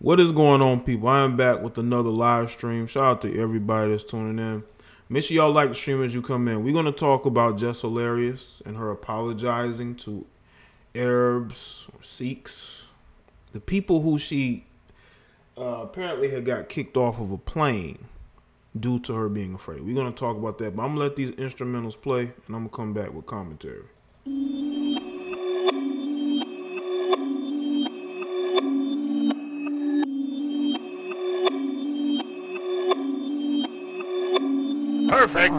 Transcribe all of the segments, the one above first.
What is going on, people? I am back with another live stream. Shout out to everybody that's tuning in. Make sure y'all like the stream as you come in. We're going to talk about JessHilarious and her apologizing to Arabs or Sikhs, the people who she apparently had got kicked off of a plane due to her being afraid. We're going to talk about that, but I'm going to let these instrumentals play, and I'm going to come back with commentary. Perfect.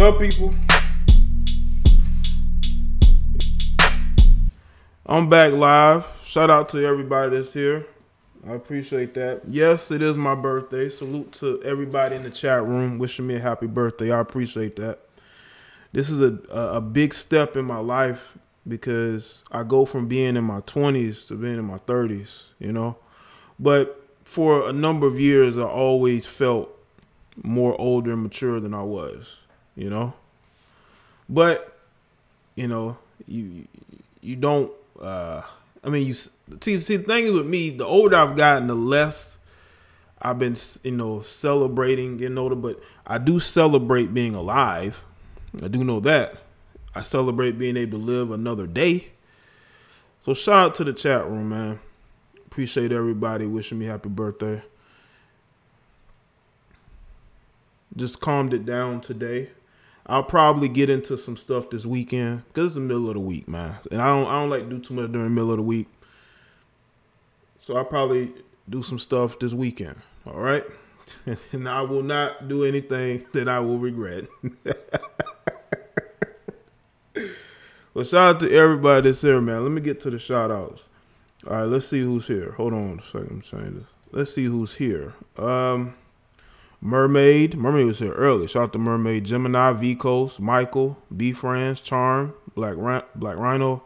Well, people, I'm back live. Shout out to everybody that's here. I appreciate that. Yes, it is my birthday. Salute to everybody in the chat room wishing me a happy birthday. I appreciate that. This is a big step in my life because I go from being in my 20s to being in my 30s, you know. But for a number of years, I always felt more older and mature than I was, you know. But, you know, you don't, I mean, see, the thing is with me, the older I've gotten, the less I've been, you know, celebrating getting older. But I do celebrate being alive. I do know that. I celebrate being able to live another day. So shout out to the chat room, man. Appreciate everybody wishing me happy birthday. Just calmed it down today. I'll probably get into some stuff this weekend because it's the middle of the week, man. And I don't like to do too much during the middle of the week. So I'll probably do some stuff this weekend. All right. And I will not do anything that I will regret. Well, shout out to everybody that's here, man. Let me get to the shout outs. All right, let's see who's here. Hold on a second. I'm saying this. Let's see who's here. Mermaid was here early. Shout out to Mermaid, Gemini, V Coast, Michael, B Friends, Charm, Black Rhino,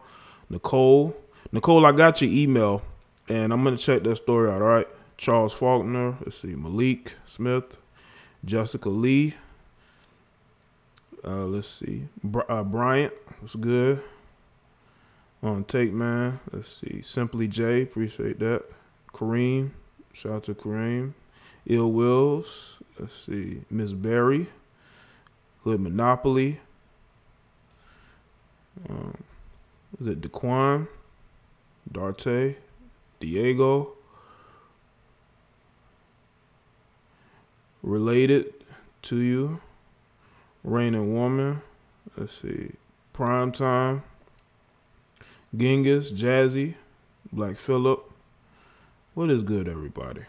Nicole. Nicole, I got your email, and I'm gonna check that story out. All right, Charles Faulkner. Let's see, Malik Smith, Jessica Lee. Let's see, Bryant. What's good? On Take Man. Let's see, Simply J. Appreciate that. Kareem. Shout out to Kareem. Ill Wills. Let's see, Miss Berry. Hood Monopoly. Is it Daquan? Darte. Diego. Related to You. Rain and Woman. Let's see. Prime Time. Genghis. Jazzy. Black Phillip. What is good, everybody?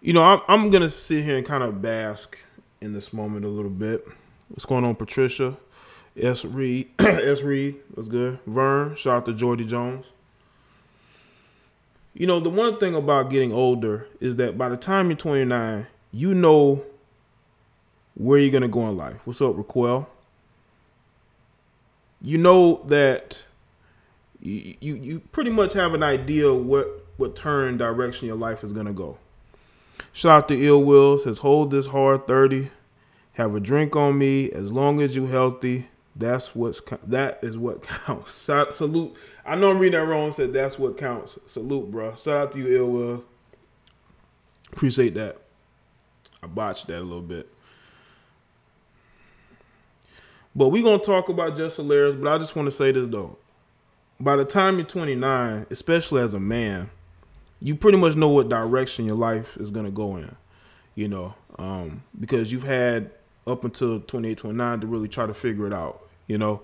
You know, I'm going to sit here and kind of bask in this moment a little bit. What's going on, Patricia? S. Reed. S. Reed. What's good? Vern. Shout out to Jordy Jones. You know, the one thing about getting older is that by the time you're 29, you know where you're going to go in life. What's up, Raquel? You know that you pretty much have an idea what turn direction your life is going to go. Shout out to Ill Will. Says, hold this hard 30. Have a drink on me. As long as you healthy, that is what counts. Salute. I know I'm reading that wrong. Said that's what counts. Salute, bro. Shout out to you, Ill Will. Appreciate that. I botched that a little bit. But we're going to talk about JessHilarious, but I just want to say this, though. By the time you're 29, especially as a man, you pretty much know what direction your life is going to go in, you know, because you've had up until 28, 29 to really try to figure it out, you know.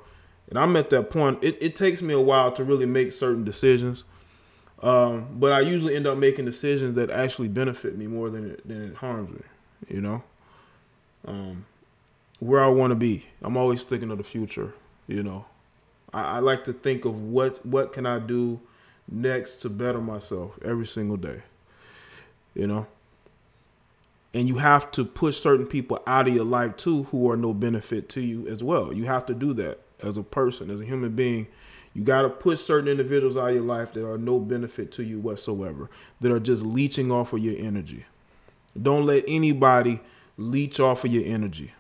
And I'm at that point. It takes me a while to really make certain decisions, but I usually end up making decisions that actually benefit me more than it harms me, you know. Where I want to be. I'm always thinking of the future, you know. I like to think of what can I do next to better myself every single day, you know. And you have to push certain people out of your life too who are no benefit to you as well. You have to do that as a person, as a human being. You got to push certain individuals out of your life that are no benefit to you whatsoever, that are just leeching off of your energy. Don't let anybody leech off of your energy.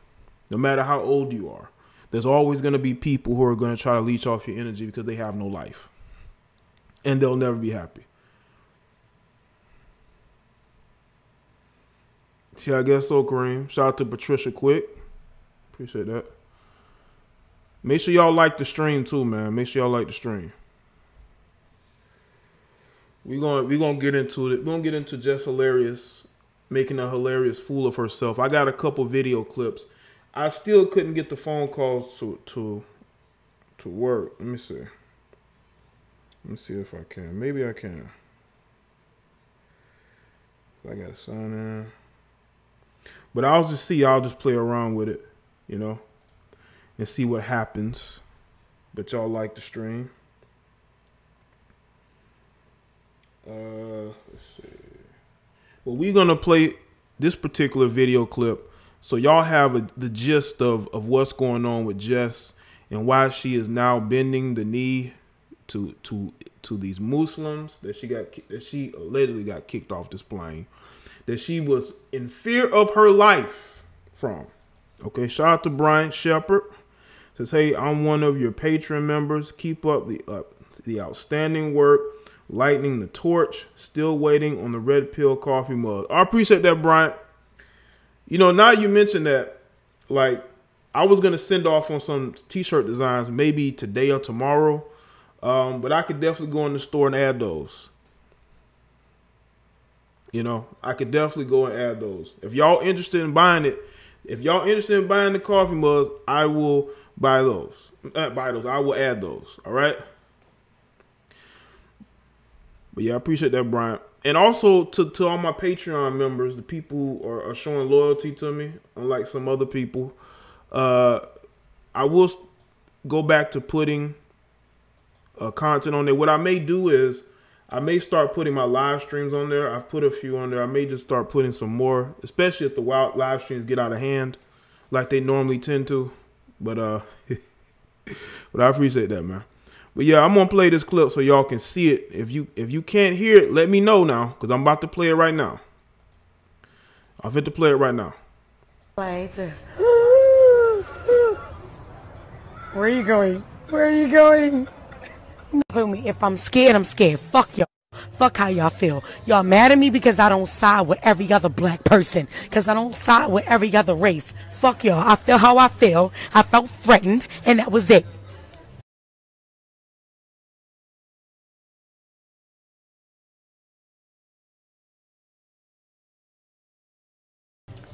No matter how old you are, there's always going to be people who are going to try to leech off your energy because they have no life. And they'll never be happy. Yeah, I guess so, Kareem. Shout out to Patricia Quick. Appreciate that. Make sure y'all like the stream too, man. Make sure y'all like the stream. We're gonna get into it. We're gonna get into JessHilarious making a hilarious fool of herself. I got a couple video clips. I still couldn't get the phone calls to work. Let me see. Let me see if I can. Maybe I can. I gotta sign in. But I'll just play around with it, you know, and see what happens. But y'all like the stream. Let's see. Well, we're gonna play this particular video clip so y'all have the gist of what's going on with Jess and why she is now bending the knee to these Muslims that she allegedly got kicked off this plane, that she was in fear of her life from. Okay, shout out to Brian Shepard. Says, hey, I'm one of your Patreon members. Keep up the outstanding work. Lightning the torch. Still waiting on the red pill coffee mug. I appreciate that, Brian. You know, now you mentioned that, like, I was going to send off on some t-shirt designs maybe today or tomorrow. But I could definitely go in the store and add those. You know, I could definitely go and add those. If y'all interested in buying it, if y'all interested in buying the coffee mugs, I will buy those. I will add those. All right. But yeah, I appreciate that, Brian. And also to all my Patreon members, the people who are showing loyalty to me, unlike some other people, I will go back to putting content on there. What I may do is I may start putting my live streams on there. I've put a few on there. I may just start putting some more, especially if the live streams get out of hand like they normally tend to. But but I appreciate that, man. But yeah, I'm gonna play this clip so y'all can see it. If you can't hear it, let me know now, because I'm about to play it right now. I'm fit to play it right now. Where are you going? Where are you going? If I'm scared, I'm scared. Fuck y'all. Fuck how y'all feel. Y'all mad at me because I don't side with every other black person. Because I don't side with every other race. Fuck y'all. I feel how I feel. I felt threatened, and that was it.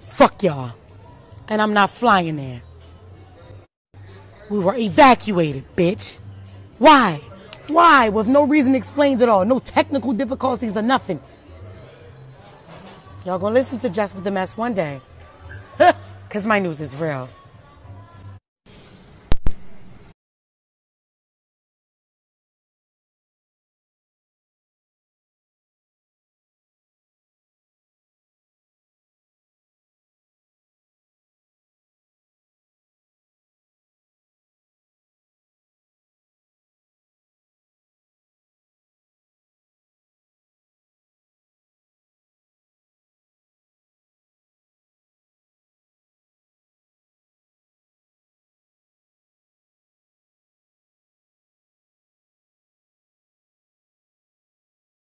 Fuck y'all. And I'm not flying there. We were evacuated, bitch. Why? Why? With no reason explained at all. No technical difficulties or nothing. Y'all gonna listen to Just with the Mess one day. Because my news is real.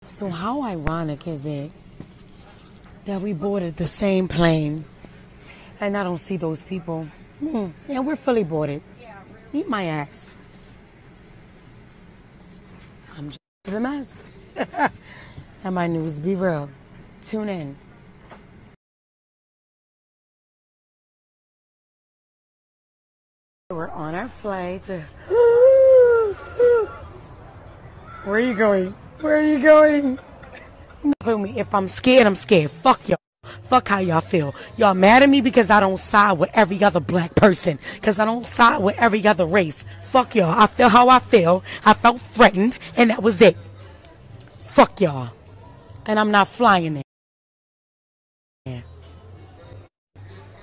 So how ironic is it that we boarded the same plane and I don't see those people? Yeah, we're fully boarded. Eat my ass. I'm just the mess. And my news be real. Tune in. We're on our flight. Where are you going? Where are you going? If I'm scared, I'm scared. Fuck y'all. Fuck how y'all feel. Y'all mad at me because I don't side with every other black person. Because I don't side with every other race. Fuck y'all. I feel how I feel. I felt threatened, and that was it. Fuck y'all. And I'm not flying there.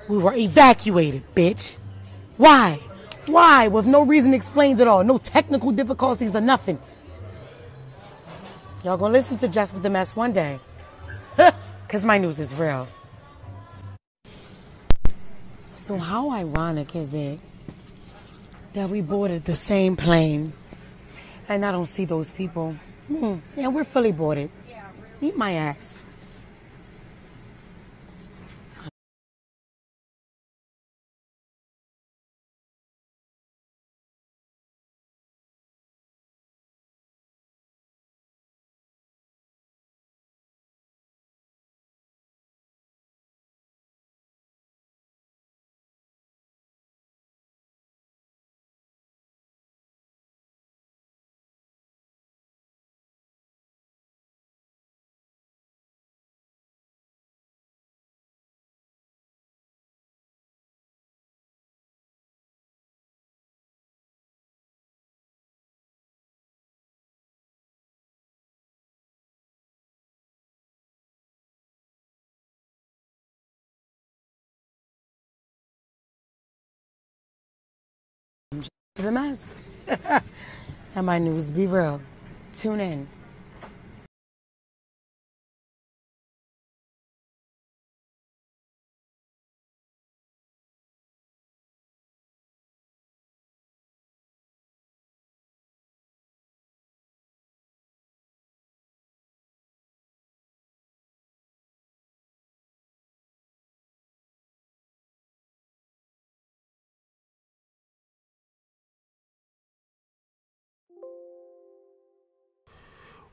We were evacuated, bitch. Why? Why? With no reason explained at all. No technical difficulties or nothing. Y'all gonna listen to Just with the Mess one day. Because my news is real. So how ironic is it that we boarded the same plane and I don't see those people? Yeah, we're fully boarded. Eat my ass. The mess. And my news be real. Tune in.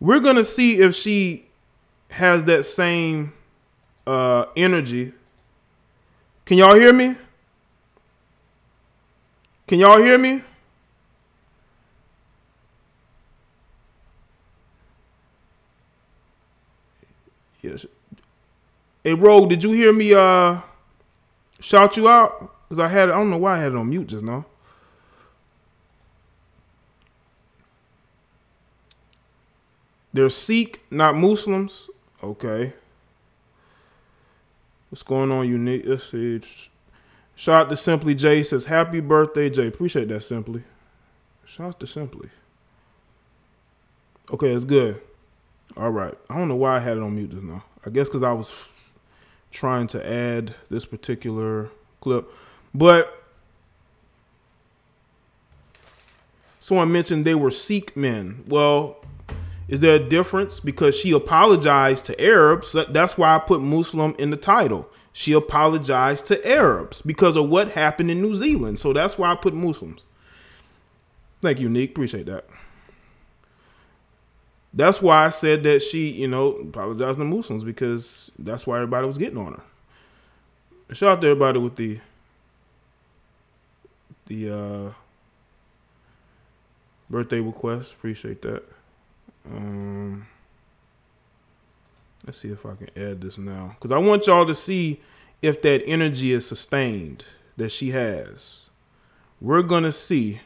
We're gonna see if she has that same energy. Can y'all hear me? Can y'all hear me? Yes. Hey, Rogue, did you hear me shout you out? Because I don't know why I had it on mute just now. They're Sikh, not Muslims. Okay. What's going on, Unique? Let's see. Shout out to Simply Jay. Says, happy birthday, Jay. Appreciate that, Simply. Shout out to Simply. Okay, it's good. All right. I don't know why I had it on mute just now. I guess because I was trying to add this particular clip. But someone mentioned they were Sikh men. Well, is there a difference? Because she apologized to Arabs. That's why I put Muslim in the title. She apologized to Arabs because of what happened in New Zealand. So that's why I put Muslims. Thank you, Nick. Appreciate that. That's why I said that she, apologized to Muslims, because that's why everybody was getting on her. Shout out to everybody with the birthday request. Appreciate that. Let's see if I can add this now, because I want y'all to see if that energy is sustained that she has. We're going to see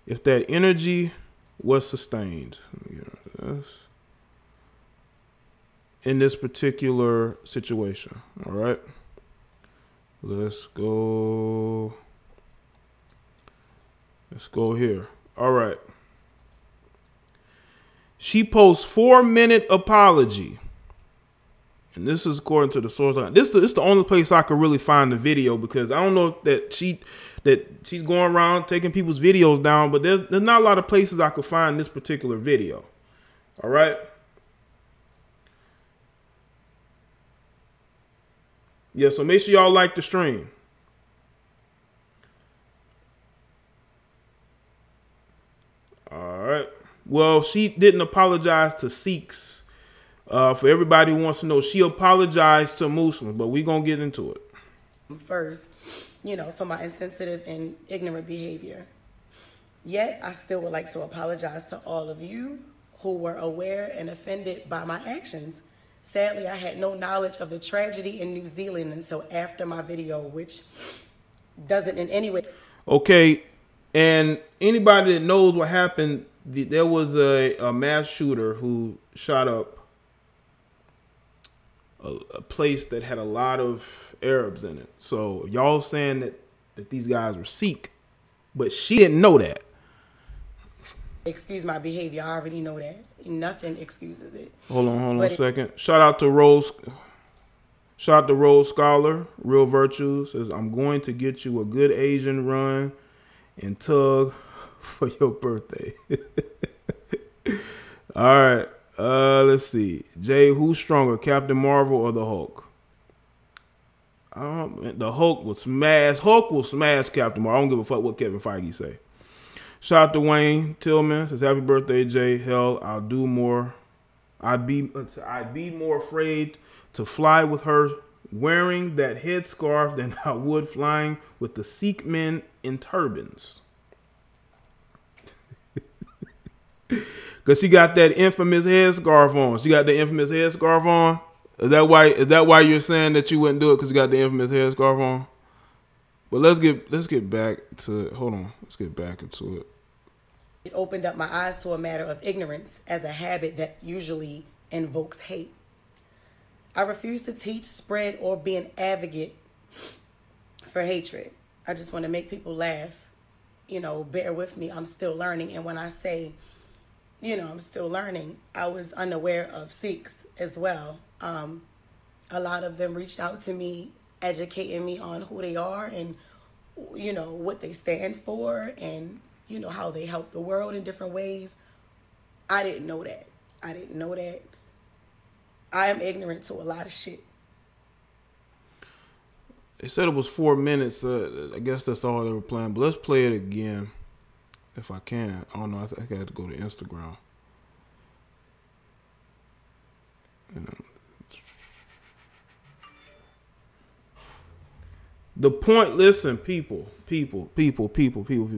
if that energy was sustained in this particular situation. All right. Let's go. Let's go here. All right. She posts 4-minute apology. And this is according to the source. This is the only place I could really find the video, because I don't know that she's going around taking people's videos down, but there's not a lot of places I could find this particular video. All right. Yeah, so make sure y'all like the stream. All right. Well, she didn't apologize to Sikhs. For everybody who wants to know, she apologized to Muslims, but we're going to get into it. First, for my insensitive and ignorant behavior. Yet, I still would like to apologize to all of you who were aware and offended by my actions. Sadly, I had no knowledge of the tragedy in New Zealand until after my video, which doesn't in any way. Okay, and anybody that knows what happened, there was a mass shooter who shot up a place that had a lot of Arabs in it. So y'all saying that these guys were Sikh, but she didn't know that. Excuse my behavior. I already know that. Nothing excuses it. Hold on a second. Shout out to Rose. Shout out to Rose Scholar. Real Virtue says, I'm going to get you a good Asian run and tug for your birthday. All right. Let's see. Jay, who's stronger, Captain Marvel or the Hulk? The Hulk will smash. Hulk will smash Captain Marvel. I don't give a fuck what Kevin Feige say. Shout out to Wayne Tillman. Says, happy birthday, Jay. Hell, I'll do more. I'd be more afraid to fly with her wearing that headscarf than I would flying with the Sikh men in turbans. Because she got that infamous headscarf on. She got the infamous headscarf on. Is that why you're saying that you wouldn't do it, because you got the infamous headscarf on? But let's get back to it. Hold on. Let's get back into it. It opened up my eyes to a matter of ignorance as a habit that usually invokes hate. I refuse to teach, spread, or be an advocate for hatred. I just want to make people laugh, you know, bear with me. I'm still learning. And when I say, you know, I'm still learning, I was unaware of Sikhs as well. A lot of them reached out to me, educating me on who they are and, you know, what they stand for and, you know, how they help the world in different ways. I didn't know that. I didn't know that. I am ignorant to a lot of shit. They said it was 4 minutes. I guess that's all they were playing. But let's play it again, if I can. I don't know. I think I had to go to Instagram. The point. Listen, people.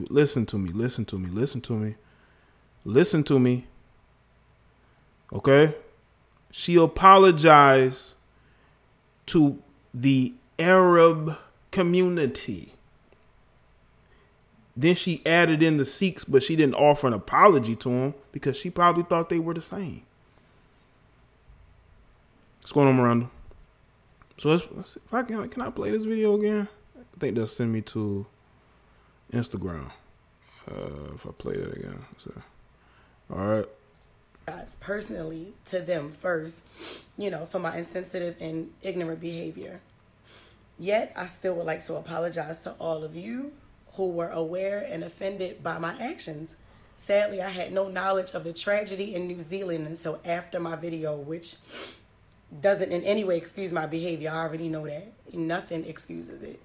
Listen to me. Okay. She apologized to the Arab community. Then she added in the Sikhs, but she didn't offer an apology to them because she probably thought they were the same. What's going on, Miranda? So let's see if I can I play this video again? I think they'll send me to Instagram if I play it again. So, all right. Personally to them first, you know, for my insensitive and ignorant behavior. Yet, I still would like to apologize to all of you who were aware and offended by my actions. Sadly, I had no knowledge of the tragedy in New Zealand until after my video, which doesn't in any way excuse my behavior. I already know that. Nothing excuses it.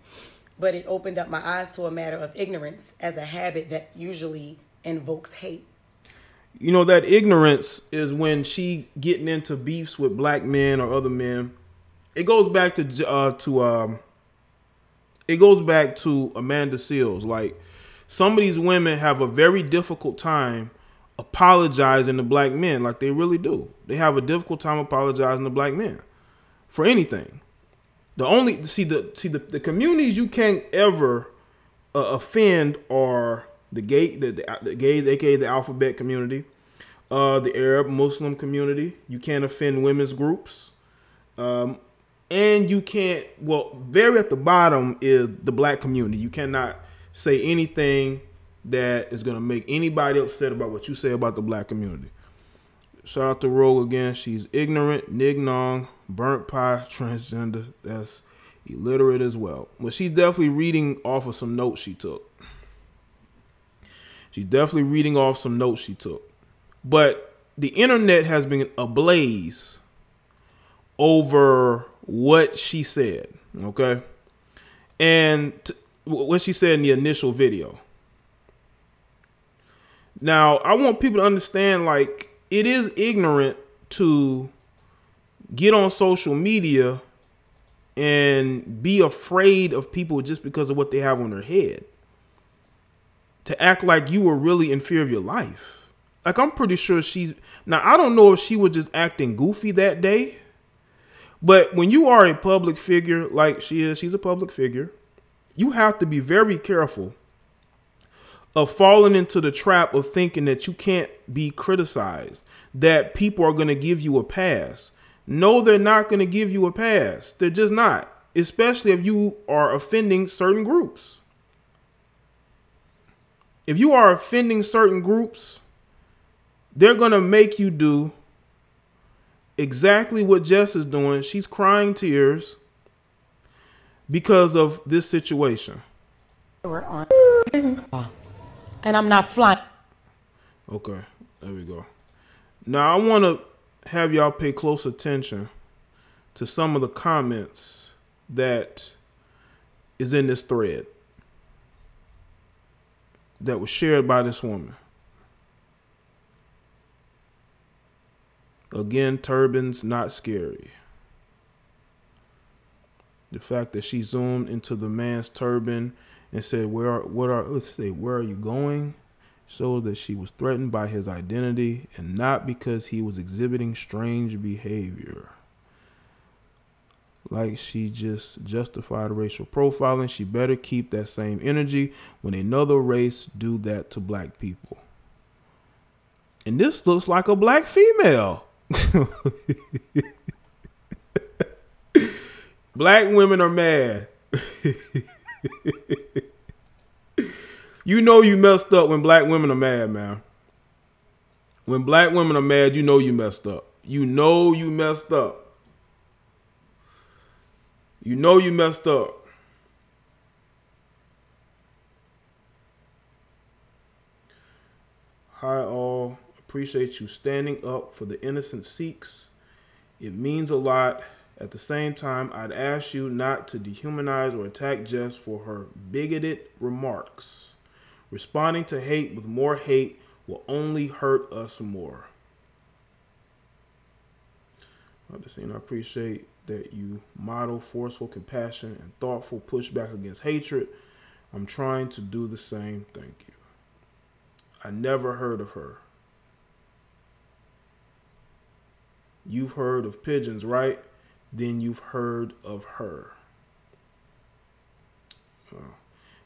But it opened up my eyes to a matter of ignorance as a habit that usually invokes hate. You know, that ignorance is when she getting into beefs with black men or other men. It goes back to Amanda Seales. Like, some of these women have a very difficult time apologizing to black men. Like, they really do. They have a difficult time apologizing to black men for anything. The communities you can't ever offend are the gays, aka the alphabet community, the Arab Muslim community. You can't offend women's groups. And you can't, well, very at the bottom is the black community. You cannot say anything that is going to make anybody upset about what you say about the black community. Shout out to Rogue again. She's ignorant, nig-nong, burnt pie, transgender. That's illiterate as well. But she's definitely reading off of some notes she took. But the internet has been ablaze over what she said, okay? And what she said in the initial video. Now, I want people to understand, like, it is ignorant to get on social media and be afraid of people just because of what they have on their head. To act like you were really in fear of your life. Like, I'm pretty sure now, I don't know if she was just acting goofy that day. But when you are a public figure, like she's a public figure, you have to be very careful of falling into the trap of thinking that you can't be criticized, that people are going to give you a pass. No, they're not going to give you a pass. They're just not, especially if you are offending certain groups. If you are offending certain groups, they're going to make you do exactly what Jess is doing. She's crying tears because of this situation. We're on. And I'm not flying. Okay, there we go. Now, I want to have y'all pay close attention to some of the comments that is in this thread that was shared by this woman. Again, turbans not scary. The fact that she zoomed into the man's turban and said, where are you going? Shows that she was threatened by his identity and not because he was exhibiting strange behavior. Like she just justified racial profiling. She better keep that same energy when another race do that to black people. And this looks like a black female. Black women are mad. You know you messed up when black women are mad, man. When black women are mad, you know you messed up. You know you messed up. You know you messed up. Hi all. Appreciate you standing up for the innocent Sikhs. It means a lot. At the same time, I'd ask you not to dehumanize or attack Jess for her bigoted remarks. Responding to hate with more hate will only hurt us more. I appreciate that you model forceful compassion and thoughtful pushback against hatred. I'm trying to do the same. Thank you. I never heard of her. You've heard of pigeons, right? Then you've heard of her.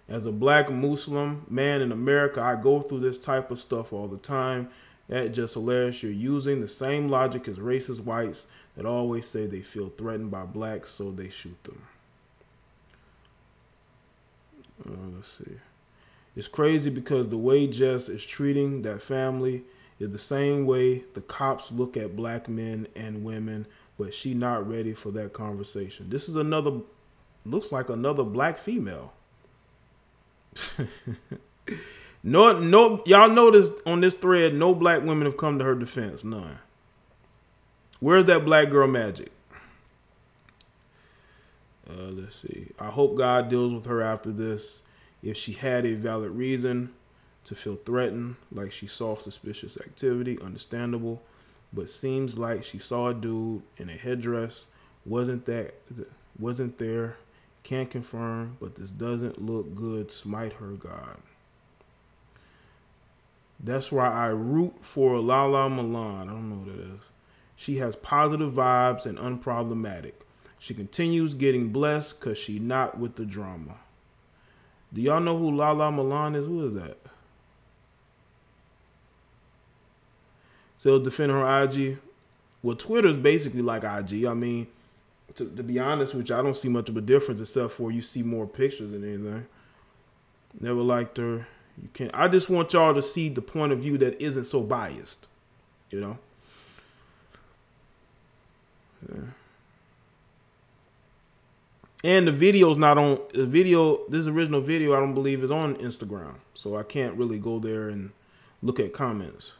As a black Muslim man in America, I go through this type of stuff all the time. That's just hilarious. You're using the same logic as racist whites that always say they feel threatened by blacks, so they shoot them. Let's see. It's crazy because the way Jess is treating that family is the same way the cops look at black men and women, but she not ready for that conversation. This is another, looks like another black female. No, y'all notice on this thread, no black women have come to her defense. None. Where's that black girl magic? Let's see. I hope God deals with her after this. If she had a valid reason to feel threatened, like she saw suspicious activity, understandable. But seems like she saw a dude in a headdress. Wasn't there. Can't confirm, but this doesn't look good. Smite her, God. That's why I root for Lala Milan. I don't know what that is. She has positive vibes and unproblematic. She continues getting blessed because she not with the drama. Do y'all know who Lala Milan is? Who is that? Still defending her IG. Well, Twitter's basically like IG. I mean, to be honest with you, I don't see much of a difference except for you see more pictures than anything. Never liked her. You can't. I just want y'all to see the point of view that isn't so biased. You know? Yeah. And the video's not on the video. This original video, I don't believe, is on Instagram. So I can't really go there and look at comments.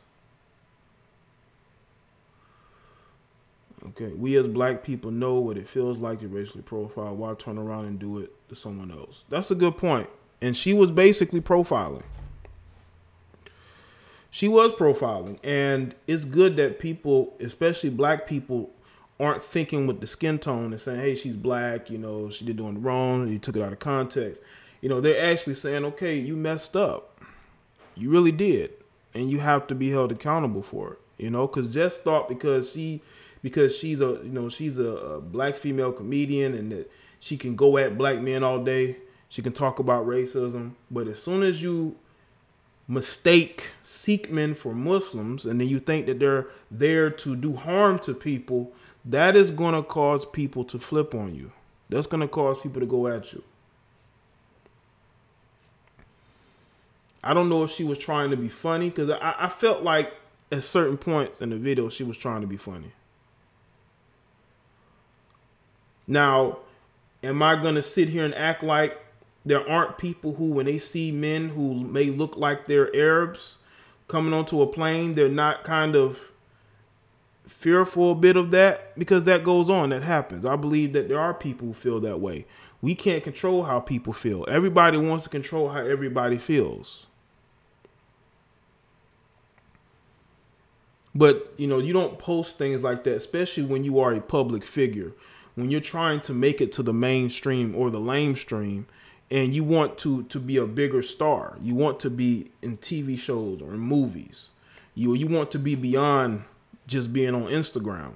Okay, we as black people know what it feels like to racially profile. Why turn around and do it to someone else? That's a good point. And she was basically profiling. She was profiling. And it's good that people, especially black people, aren't thinking with the skin tone and saying, hey, she's black, you know, she did doing wrong, you took it out of context. You know, they're actually saying, okay, you messed up. You really did. And you have to be held accountable for it. You know, because Jess thought because she's a black female comedian and that she can go at black men all day. She can talk about racism. But as soon as you mistake Sikh men for Muslims and then you think that they're there to do harm to people, that is going to cause people to flip on you. That's going to cause people to go at you. I don't know if she was trying to be funny because I felt like at certain points in the video she was trying to be funny. Now, am I going to sit here and act like there aren't people who, when they see men who may look like they're Arabs coming onto a plane, they're not kind of fearful a bit of that? Because that goes on, that happens. I believe that there are people who feel that way. We can't control how people feel. Everybody wants to control how everybody feels. But, you know, you don't post things like that, especially when you are a public figure. When you're trying to make it to the mainstream or the lamestream and you want to be a bigger star. You want to be in TV shows or in movies. You want to be beyond just being on Instagram.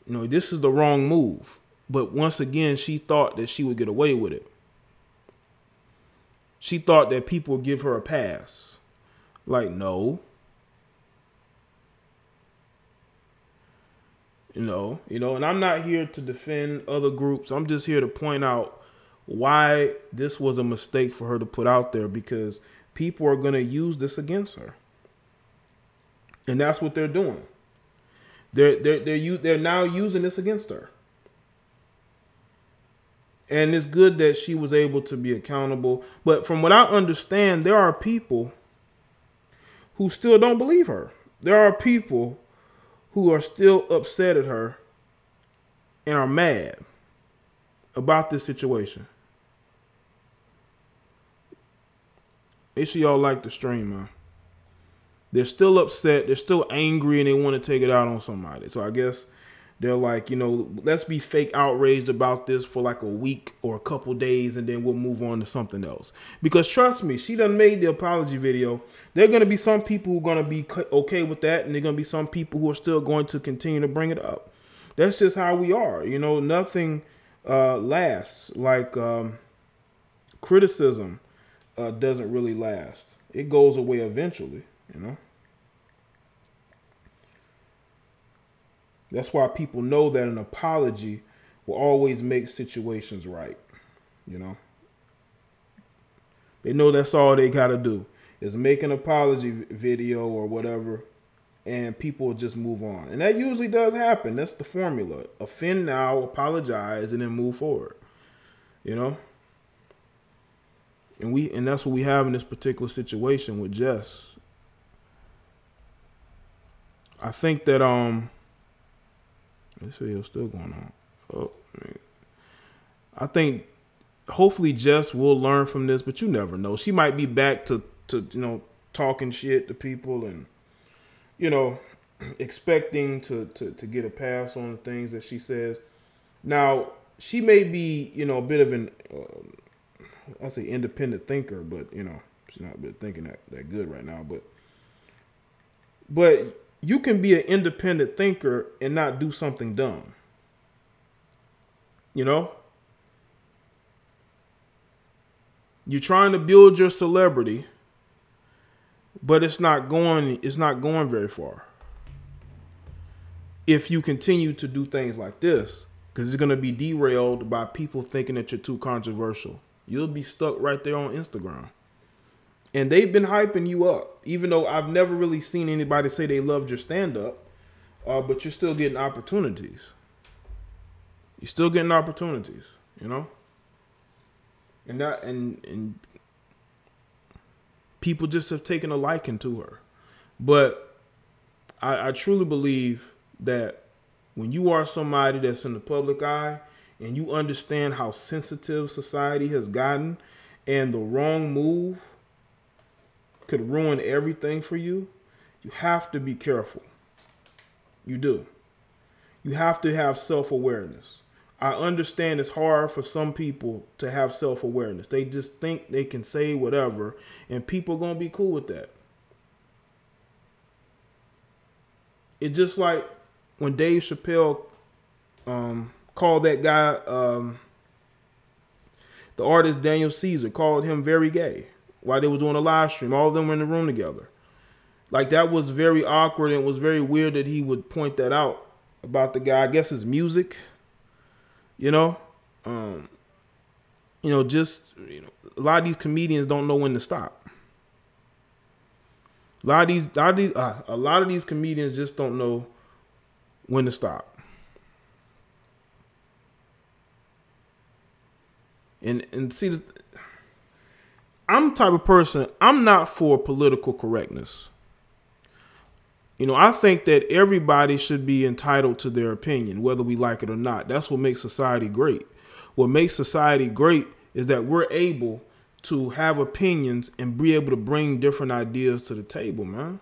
You know, this is the wrong move. But once again, she thought that she would get away with it. She thought that people would give her a pass. Like, no. You know, and I'm not here to defend other groups. I'm just here to point out why this was a mistake for her to put out there, because people are going to use this against her. And that's what they're doing. They're now using this against her. And it's good that she was able to be accountable. But from what I understand, there are people who still don't believe her. There are people who are still upset at her and are mad about this situation. Make sure y'all like the stream, man. They're still upset. They're still angry, and they want to take it out on somebody. So I guess they're like, you know, let's be fake outraged about this for like a week or a couple days, and then we'll move on to something else. Because trust me, she done made the apology video. There are going to be some people who are going to be okay with that, and there are going to be some people who are still going to continue to bring it up. That's just how we are. You know, nothing lasts. Like criticism doesn't really last. It goes away eventually, you know. That's why people know that an apology will always make situations right, you know. They know that's all they got to do is make an apology video or whatever, and people will just move on. And that usually does happen. That's the formula. Offend now, apologize, and then move forward, you know. And that's what we have in this particular situation with Jess. I think that this video's still going on. Oh, man. I think hopefully Jess will learn from this, but you never know. She might be back to you know, talking shit to people and, you know, expecting to get a pass on the things that she says. Now, she may be, you know, a bit of an I say independent thinker, but you know, she's not really thinking that good right now. But you can be an independent thinker and not do something dumb. You know? You're trying to build your celebrity, but it's not going very far. If you continue to do things like this, because it's going to be derailed by people thinking that you're too controversial. You'll be stuck right there on Instagram. And they've been hyping you up, even though I've never really seen anybody say they loved your stand-up, but you're still getting opportunities. You're still getting opportunities, you know? And people just have taken a liking to her. But I truly believe that when you are somebody that's in the public eye and you understand how sensitive society has gotten, and the wrong move could ruin everything for you, you have to be careful. You do. You have to have self-awareness. I understand it's hard for some people to have self-awareness. They just think they can say whatever, and people are going to be cool with that. It's just like when Dave Chappelle called that guy, the artist Daniel Caesar, called him very gay while they were doing a live stream. All of them were in the room together. Like, that was very awkward, and it was very weird that he would point that out about the guy. I guess his music, you know, just, you know, a lot of these comedians don't know when to stop. A lot of these comedians just don't know when to stop. And see, I'm the type of person, I'm not for political correctness. You know, I think that everybody should be entitled to their opinion, whether we like it or not. That's what makes society great. What makes society great is that we're able to have opinions and be able to bring different ideas to the table, man.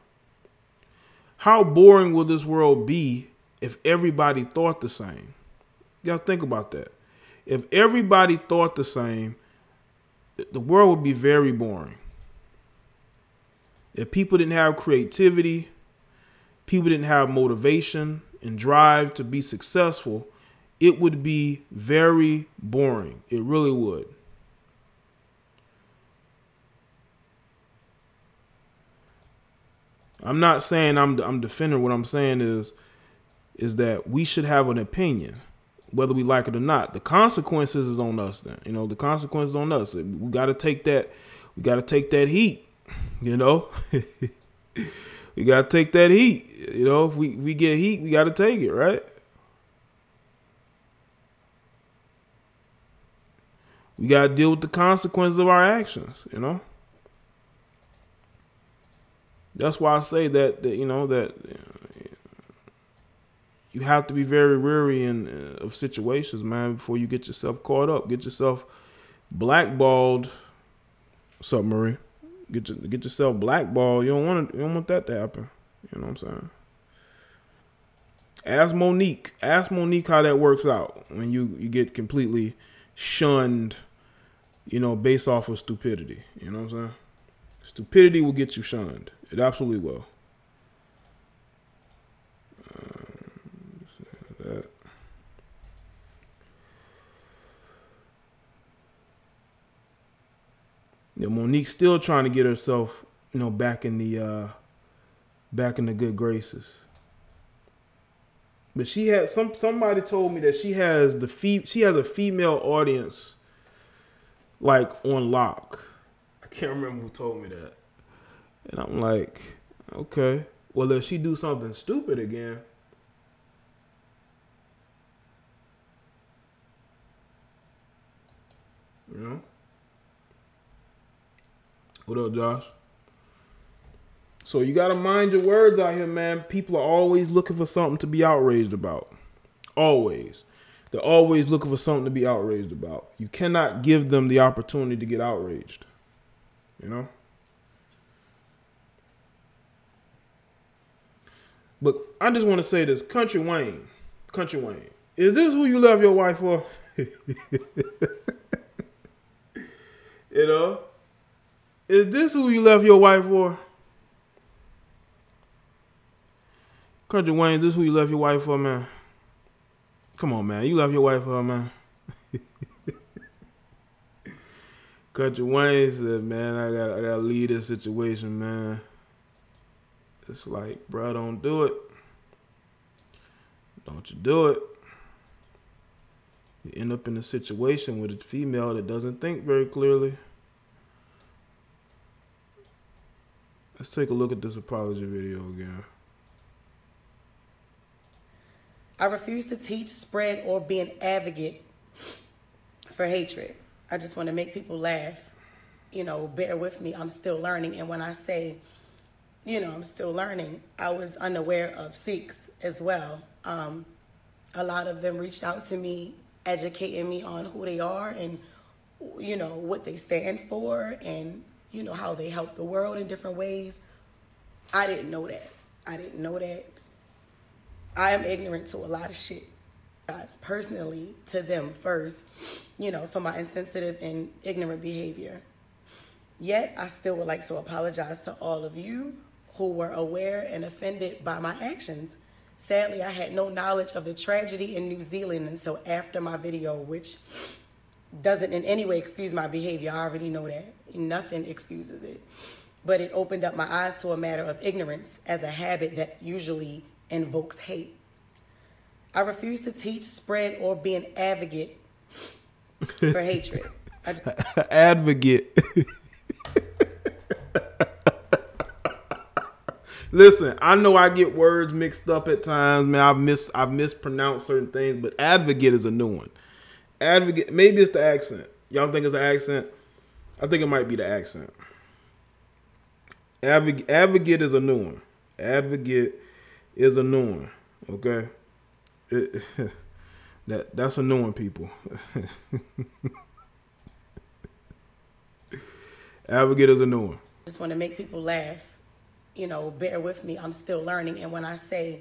How boring will this world be if everybody thought the same? You gotta think about that. If everybody thought the same, the world would be very boring. If people didn't have creativity, people didn't have motivation and drive to be successful, it would be very boring. It really would. I'm not saying I'm defending. What I'm saying is that we should have an opinion. whether we like it or not. The consequences is on us then. You know, the consequences on us. We got to take that. We got to take that heat, you know. We got to take that heat. You know, if we get heat, we got to take it, right? We got to deal with the consequences of our actions, you know. That's why I say that you know, that you have to be very wary of situations, man, before you get yourself caught up. Get yourself blackballed. What's up, Marie? Get yourself blackballed. You don't want that to happen. You know what I'm saying? Ask Monique how that works out when you get completely shunned, you know, based off of stupidity. You know what I'm saying? Stupidity will get you shunned. It absolutely will. Yeah, Monique's still trying to get herself, you know, back in the good graces. But she had somebody told me that she has a female audience like on lock. I can't remember who told me that. And I'm like, okay. Well, if she do something stupid again, you know? What up, Josh? So you got to mind your words out here, man. People are always looking for something to be outraged about. Always. They're always looking for something to be outraged about. You cannot give them the opportunity to get outraged. You know? But I just want to say this. Country Wayne, is this who you left your wife for? You know? Is this who you left your wife for? Country Wayne, is this who you left your wife for, man? Come on, man. You left your wife for her, man. Country Wayne said, man, I gotta leave this situation, man. It's like, bro, don't do it. Don't you do it. You end up in a situation with a female that doesn't think very clearly. Let's take a look at this apology video again. I refuse to teach, spread, or be an advocate for hatred. I just want to make people laugh. You know, bear with me. I'm still learning. And when I say, you know, I'm still learning, I was unaware of Sikhs as well. A lot of them reached out to me, educating me on who they are and, you know, what they stand for and, you know, how they help the world in different ways. I didn't know that. I am ignorant to a lot of shit. Personally, to them first, you know, for my insensitive and ignorant behavior. Yet, I still would like to apologize to all of you who were aware and offended by my actions. Sadly, I had no knowledge of the tragedy in New Zealand until after my video, which doesn't in any way excuse my behavior. I already know that. Nothing excuses it. But it opened up my eyes to a matter of ignorance as a habit that usually invokes hate. I refuse to teach, spread, or be an advocate for hatred. Advocate. Listen, I know I get words mixed up at times, man. I've mispronounced certain things, but advocate is a new one. Advocate, maybe it's the accent. Y'all think it's the accent? I think it might be the accent. Advocate is a new one. Advocate is a new one. Okay, that's a new one, people. Advocate is a new one. Just want to make people laugh. You know, bear with me. I'm still learning, and when I say,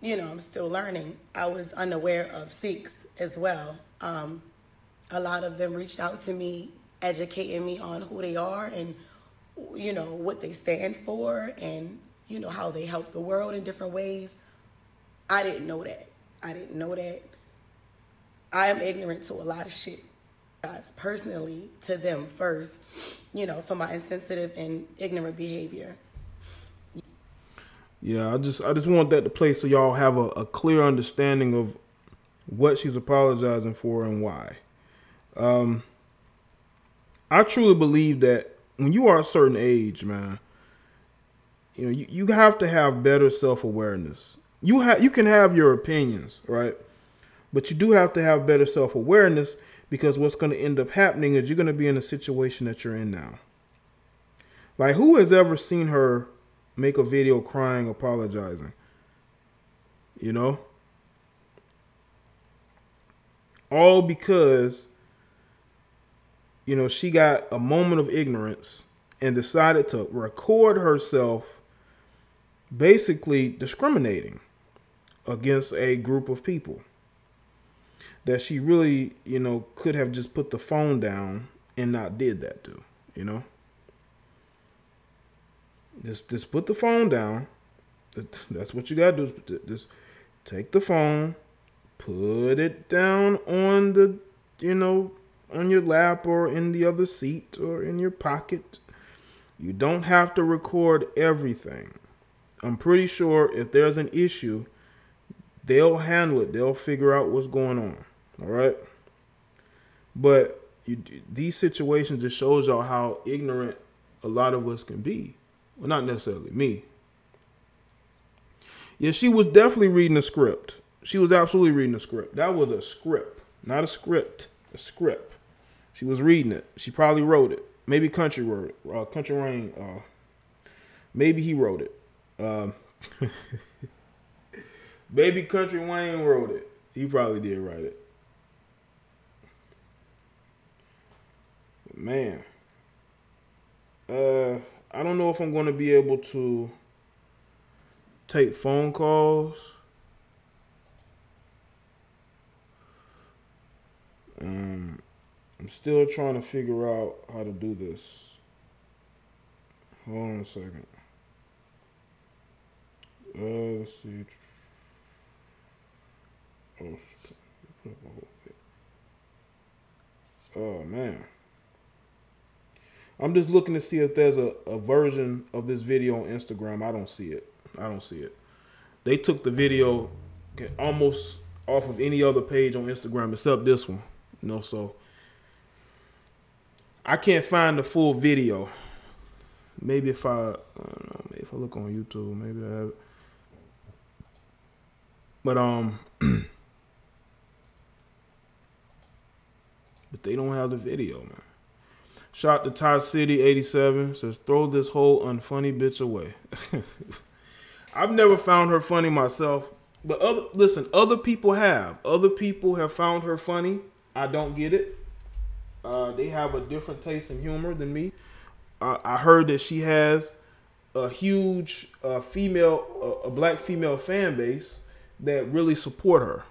you know, I'm still learning, I was unaware of Sikhs as well. A lot of them reached out to me, educating me on who they are and, you know, what they stand for and, you know, how they help the world in different ways. I didn't know that. I am ignorant to a lot of shit. Personally, to them first, you know, for my insensitive and ignorant behavior. Yeah, I just want that to play so y'all have a clear understanding of what she's apologizing for and why. I truly believe that when you are a certain age, man, you know, you have to have better self-awareness. You can have your opinions, right? But you do have to have better self-awareness, because what's going to end up happening is you're going to be in a situation that you're in now. Like, who has ever seen her make a video crying, apologizing? You know? All because, you know, she got a moment of ignorance and decided to record herself basically discriminating against a group of people that she really, you know, could have just put the phone down and not did that to, you know? Just put the phone down. That's what you got to do. Just take the phone, put it down on the, you know, on your lap or in the other seat or in your pocket. You don't have to record everything. I'm pretty sure if there's an issue, they'll handle it. They'll figure out what's going on. All right. But these situations just shows y'all how ignorant a lot of us can be. Well, not necessarily me. Yeah, she was definitely reading a script. She was absolutely reading a script. That was a script, not a script, a script. She was reading it. She probably wrote it. Maybe Country wrote it. Country Rain. Maybe he wrote it. Maybe Country Wayne wrote it. He probably did write it. Man, I don't know if I'm going to be able to take phone calls. I'm still trying to figure out how to do this. Hold on a second. Let's see. Oh, man. I'm just looking to see if there's a version of this video on Instagram. I don't see it. I don't see it. They took the video almost off of any other page on Instagram except this one. You know, so I can't find the full video. Maybe if I don't know, maybe if I look on YouTube, maybe I have it. But but they don't have the video, man. Shout to Todd City 87 says, throw this whole unfunny bitch away. I've never found her funny myself, but other people have. Other people have found her funny. I don't get it. They have a different taste in humor than me. I heard that she has a huge black female fan base that really support her.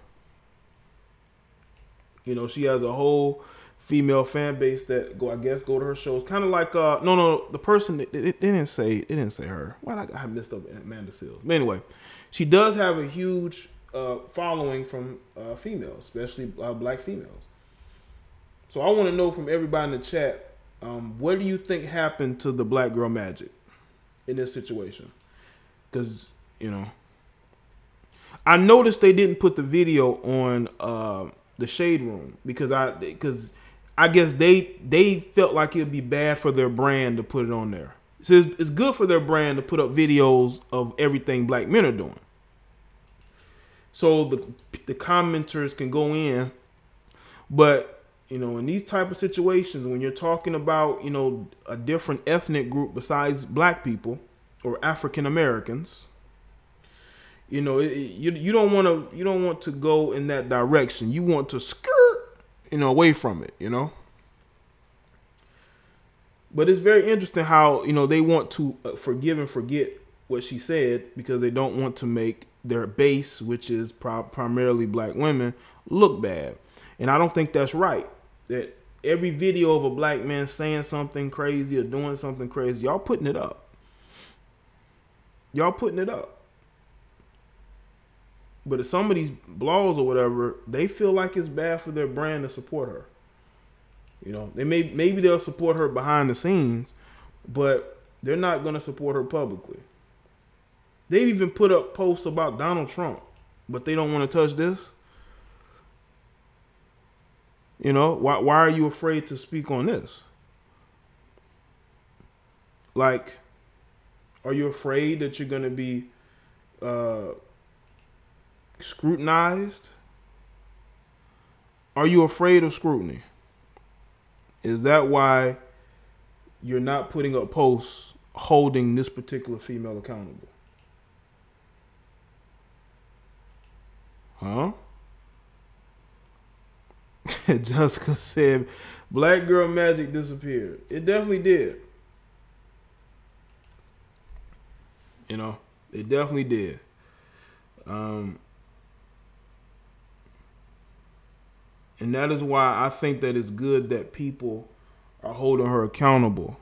You know, she has a whole female fan base that go to her shows. Kind of like the person that they didn't say her. Why I messed up Amanda Seals. But anyway, she does have a huge following from females, especially black females. So I want to know from everybody in the chat, what do you think happened to the Black Girl Magic in this situation? Because, you know, I noticed they didn't put the video on the Shade Room because I guess they felt like it'd be bad for their brand to put it on there. So it's good for their brand to put up videos of everything black men are doing. So the commenters can go in, but you know, in these type of situations, when you're talking about, you know, a different ethnic group besides black people or African Americans, you know, you don't want to go in that direction. You want to skirt, you know, away from it, you know. But it's very interesting how, you know, they want to forgive and forget what she said because they don't want to make their base, which is primarily black women, look bad. And I don't think that's right. That every video of a black man saying something crazy or doing something crazy, y'all putting it up. Y'all putting it up. But if some of these blogs or whatever, they feel like it's bad for their brand to support her. You know, maybe they'll support her behind the scenes, but they're not going to support her publicly. They've even put up posts about Donald Trump, but they don't want to touch this. You know, why are you afraid to speak on this? Like, are you afraid that you're going to be scrutinized? Are you afraid of scrutiny? Is that why you're not putting up posts holding this particular female accountable? Huh? Jessica said, Black girl magic disappeared. It definitely did. You know, it definitely did. And that is why I think that it's good that people are holding her accountable.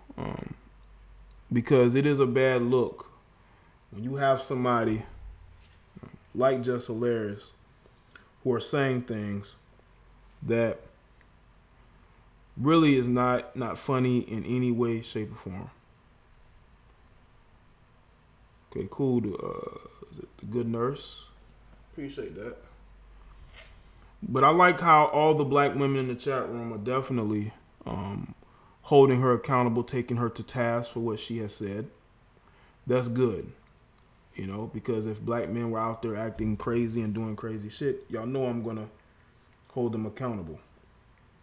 Because it is a bad look when you have somebody like JessHilarious who are saying things that really is not funny in any way, shape, or form. Okay, cool. Is it the good nurse? Appreciate that. But I like how all the black women in the chat room are definitely holding her accountable, taking her to task for what she has said. That's good. You know, because if black men were out there acting crazy and doing crazy shit, y'all know I'm going to hold them accountable.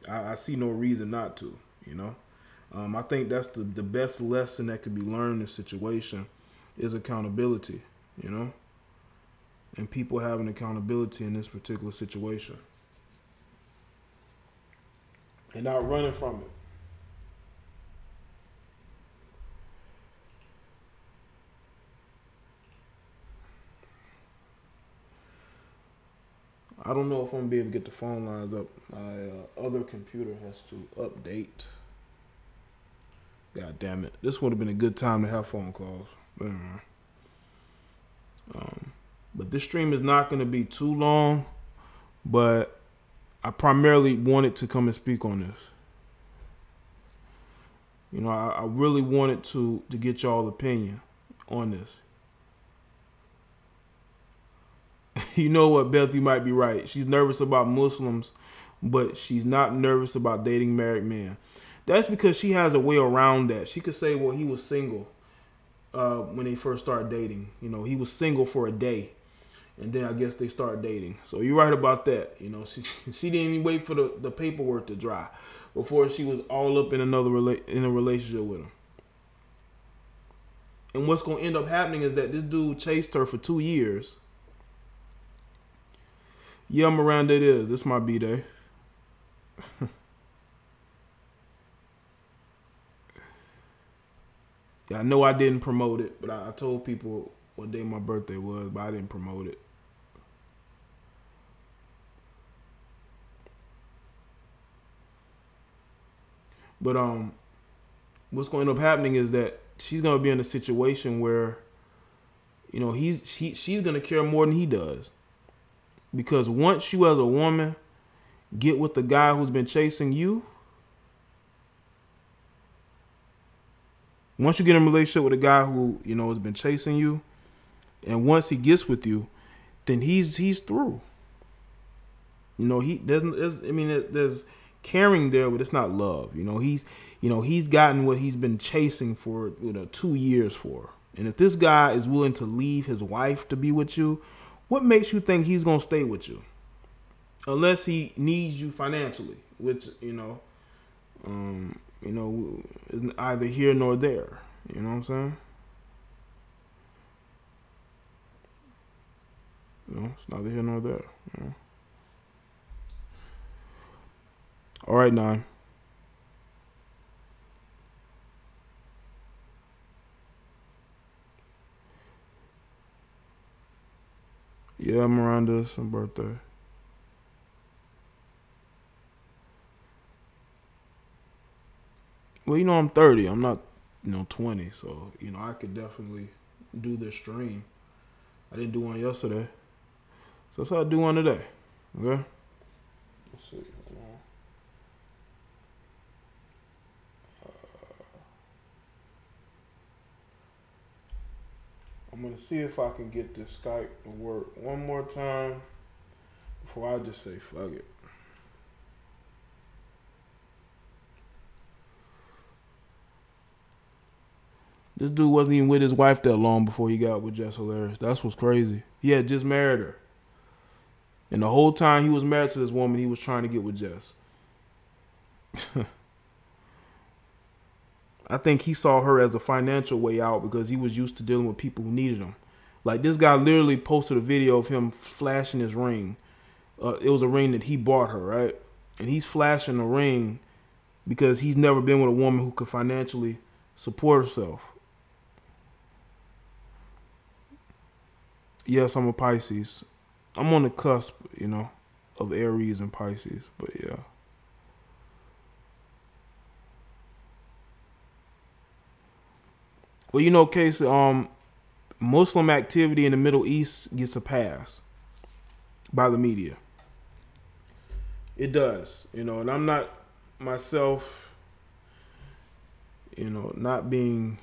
I see no reason not to, you know. I think that's the best lesson that could be learned in this situation is accountability, you know. And people having accountability in this particular situation. And not running from it. I don't know if I'm going to be able to get the phone lines up. My other computer has to update. God damn it. This would have been a good time to have phone calls. But this stream is not going to be too long. But I primarily wanted to come and speak on this. You know, I really wanted to get y'all's opinion on this. You know what, Beth, you might be right. She's nervous about Muslims, but she's not nervous about dating married men. That's because she has a way around that. She could say, well, he was single when they first started dating. You know, he was single for a day, and then I guess they started dating. So you're right about that. You know, she didn't even wait for the paperwork to dry before she was all up in in a relationship with him. And what's going to end up happening is that this dude chased her for 2 years. Yeah, Miranda, it is. This my B-Day. Yeah, I know I didn't promote it, but I told people what day my birthday was, but I didn't promote it. But what's going to end up happening is that she's going to be in a situation where, you know, she's going to care more than he does. Because once you as a woman get with the guy who's been chasing you, once you get in a relationship with a guy who, you know, has been chasing you, and once he gets with you, then he's through. You know, there's caring there, but it's not love. You know, he's gotten what he's been chasing for 2 years for. And if this guy is willing to leave his wife to be with you, what makes you think he's going to stay with you? Unless he needs you financially, which, is either here nor there. You know what I'm saying? You know, it's neither here nor there. You know? All right, 9. Yeah, Miranda, it's her birthday. Well, you know, I'm 30. I'm not, 20. So, I could definitely do this stream. I didn't do one yesterday. So that's how I do one today. Okay? Let's see. I'm going to see if I can get this Skype to work one more time before I just say fuck it. This dude wasn't even with his wife that long before he got with JessHilarious. That's what's crazy. He had just married her. And the whole time he was married to this woman, he was trying to get with Jess. I think he saw her as a financial way out because he was used to dealing with people who needed him. Like, this guy literally posted a video of him flashing his ring. It was a ring that he bought her, right? And he's flashing a ring because he's never been with a woman who could financially support herself. Yes, I'm a Pisces. I'm on the cusp, you know, of Aries and Pisces, but yeah. Well, you know, Case, Muslim activity in the Middle East gets a pass by the media. It does, you know, and I'm not myself, you know, not being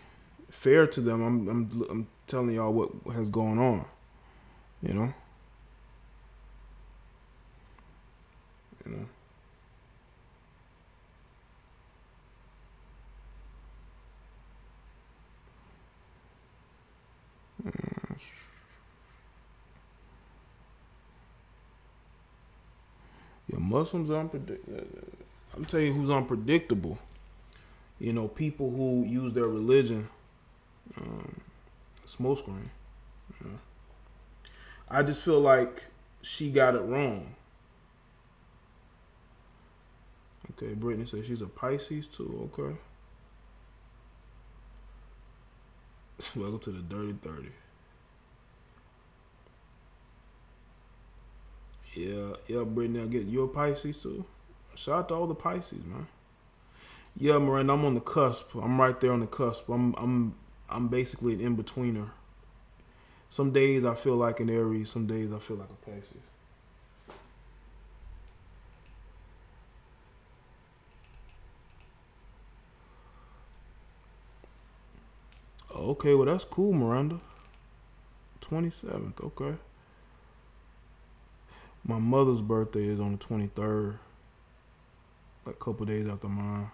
fair to them. I'm telling y'all what has gone on, you know. You know. Yeah, Muslims are unpredictable. I'm telling you who's unpredictable. You know, people who use their religion, smoke screen. You know. I just feel like she got it wrong. Okay, Brittany says she's a Pisces too. Okay. Welcome to the Dirty 30. Yeah, Brittany, I get you a Pisces too. Shout out to all the Pisces, man. Yeah, Miranda, I'm on the cusp. I'm right there on the cusp. I'm basically an in-betweener. Some days I feel like an Aries, some days I feel like a Pisces. Okay, well that's cool, Miranda. 27th, okay. My mother's birthday is on the 23rd. Like a couple days after mine.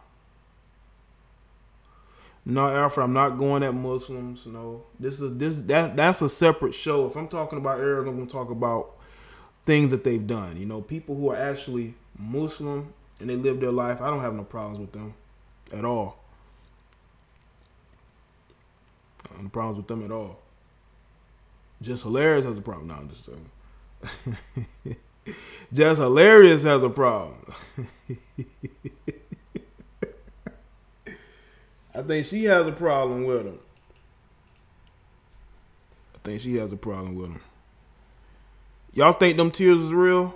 No, Alfred, I'm not going at Muslims. No, that's a separate show. If I'm talking about Arabs, I'm going to talk about things that they've done. You know, people who are actually Muslim and they live their life. I don't have no problems with them at all. I don't have no problems with them at all. JessHilarious has a problem. No, I'm just joking. JessHilarious has a problem. I think she has a problem with him. I think she has a problem with him. Y'all think them tears is real?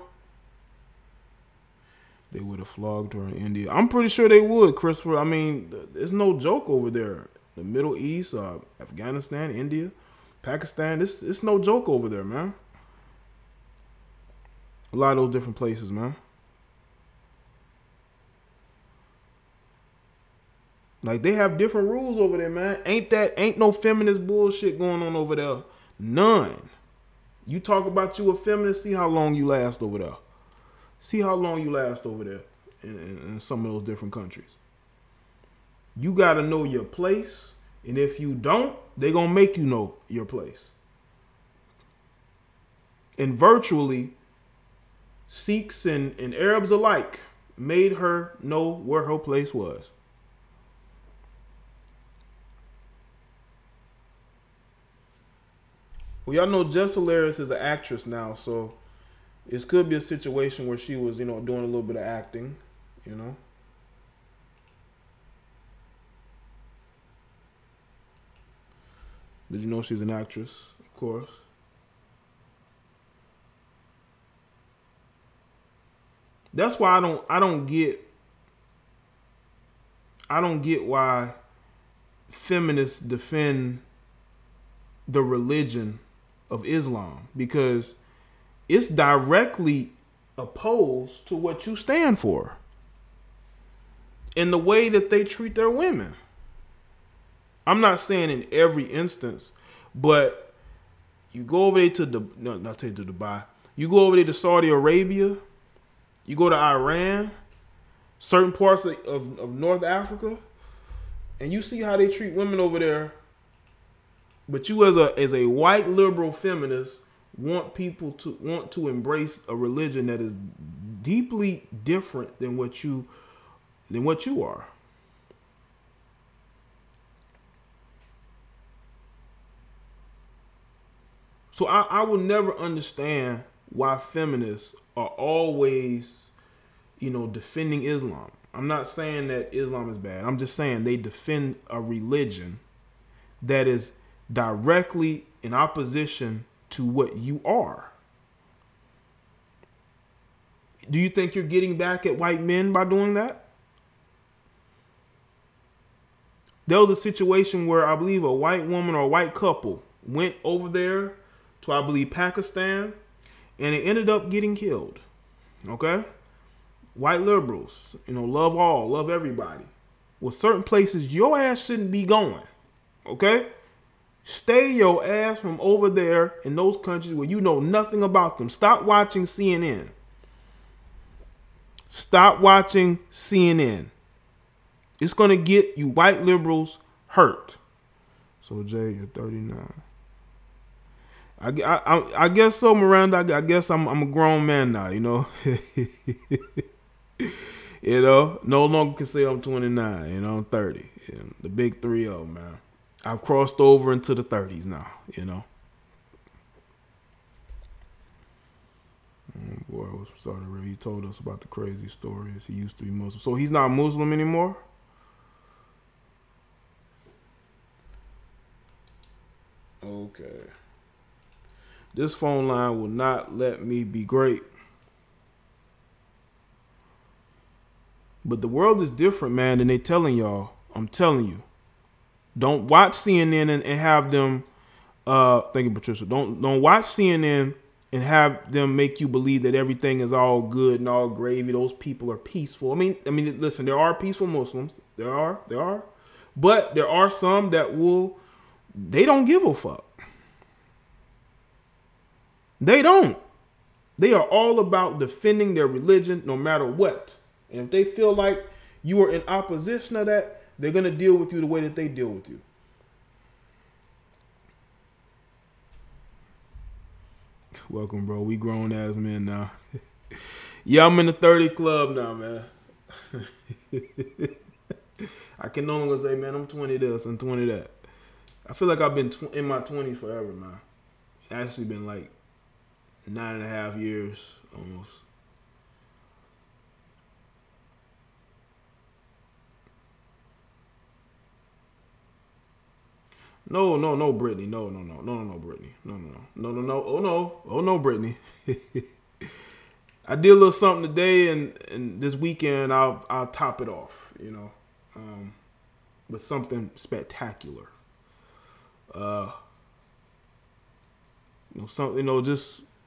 They would have flogged her in India. I'm pretty sure they would, Christopher. I mean, there's no joke over there. The Middle East, Afghanistan, India, Pakistan. It's no joke over there, man. A lot of those different places, man. Like, they have different rules over there, man. Ain't no feminist bullshit going on over there. None. You talk about you a feminist, see how long you last over there. See how long you last over there in some of those different countries. You got to know your place. And if you don't, they're going to make you know your place. And virtually, Sikhs and Arabs alike made her know where her place was. Well, y'all know JessHilarious is an actress now, so it could be a situation where she was, you know, doing a little bit of acting, you know. Did you know she's an actress? Of course. That's why I don't get why feminists defend the religion of Islam, because it's directly opposed to what you stand for in the way that they treat their women. I'm not saying in every instance, but you go over there to not to Dubai. You go over there to Saudi Arabia. You go to Iran, certain parts of North Africa, and you see how they treat women over there But you as a white liberal feminist want to embrace a religion that is deeply different than what you are. So I will never understand why feminists are always, defending Islam. I'm not saying that Islam is bad. I'm just saying they defend a religion that is directly in opposition to what you are. Do you think you're getting back at white men by doing that? There was a situation where I believe a white woman or a white couple went over there to, I believe, Pakistan, and it ended up getting killed. Okay? White liberals, love all, love everybody. With certain places, your ass shouldn't be going. Okay? Stay your ass from over there in those countries where you know nothing about them. Stop watching CNN. Stop watching CNN. It's going to get you white liberals hurt. So, Jay, you're 39. I guess so, Miranda. I guess I'm a grown man now, no longer can say I'm 29, I'm 30. The big 3-0, man. I've crossed over into the 30s now, Oh boy, was started. He told us about the crazy stories. He used to be Muslim. So he's not Muslim anymore? Okay. This phone line will not let me be great. But the world is different, man, than they telling y'all. I'm telling you. Don't watch CNN and have them thank you, Patricia. Don't watch CNN and have them make you believe that everything is all good and all gravy. Those people are peaceful. I mean, listen, there are peaceful Muslims. There are. But there are some that they don't give a fuck. They don't. They are all about defending their religion no matter what. And if they feel like you are in opposition to that, they're going to deal with you the way that they deal with you. Welcome, bro. We grown ass men now. Yeah, I'm in the 30 club now, man. I can no longer say, man, I'm 20 this and 20 that. I feel like I've been in my 20s forever, man. It's actually been like 9.5 years almost. No, Brittany. No, Brittany. No. Oh, no, Brittany. I did a little something today, and this weekend I'll top it off, with something spectacular. Just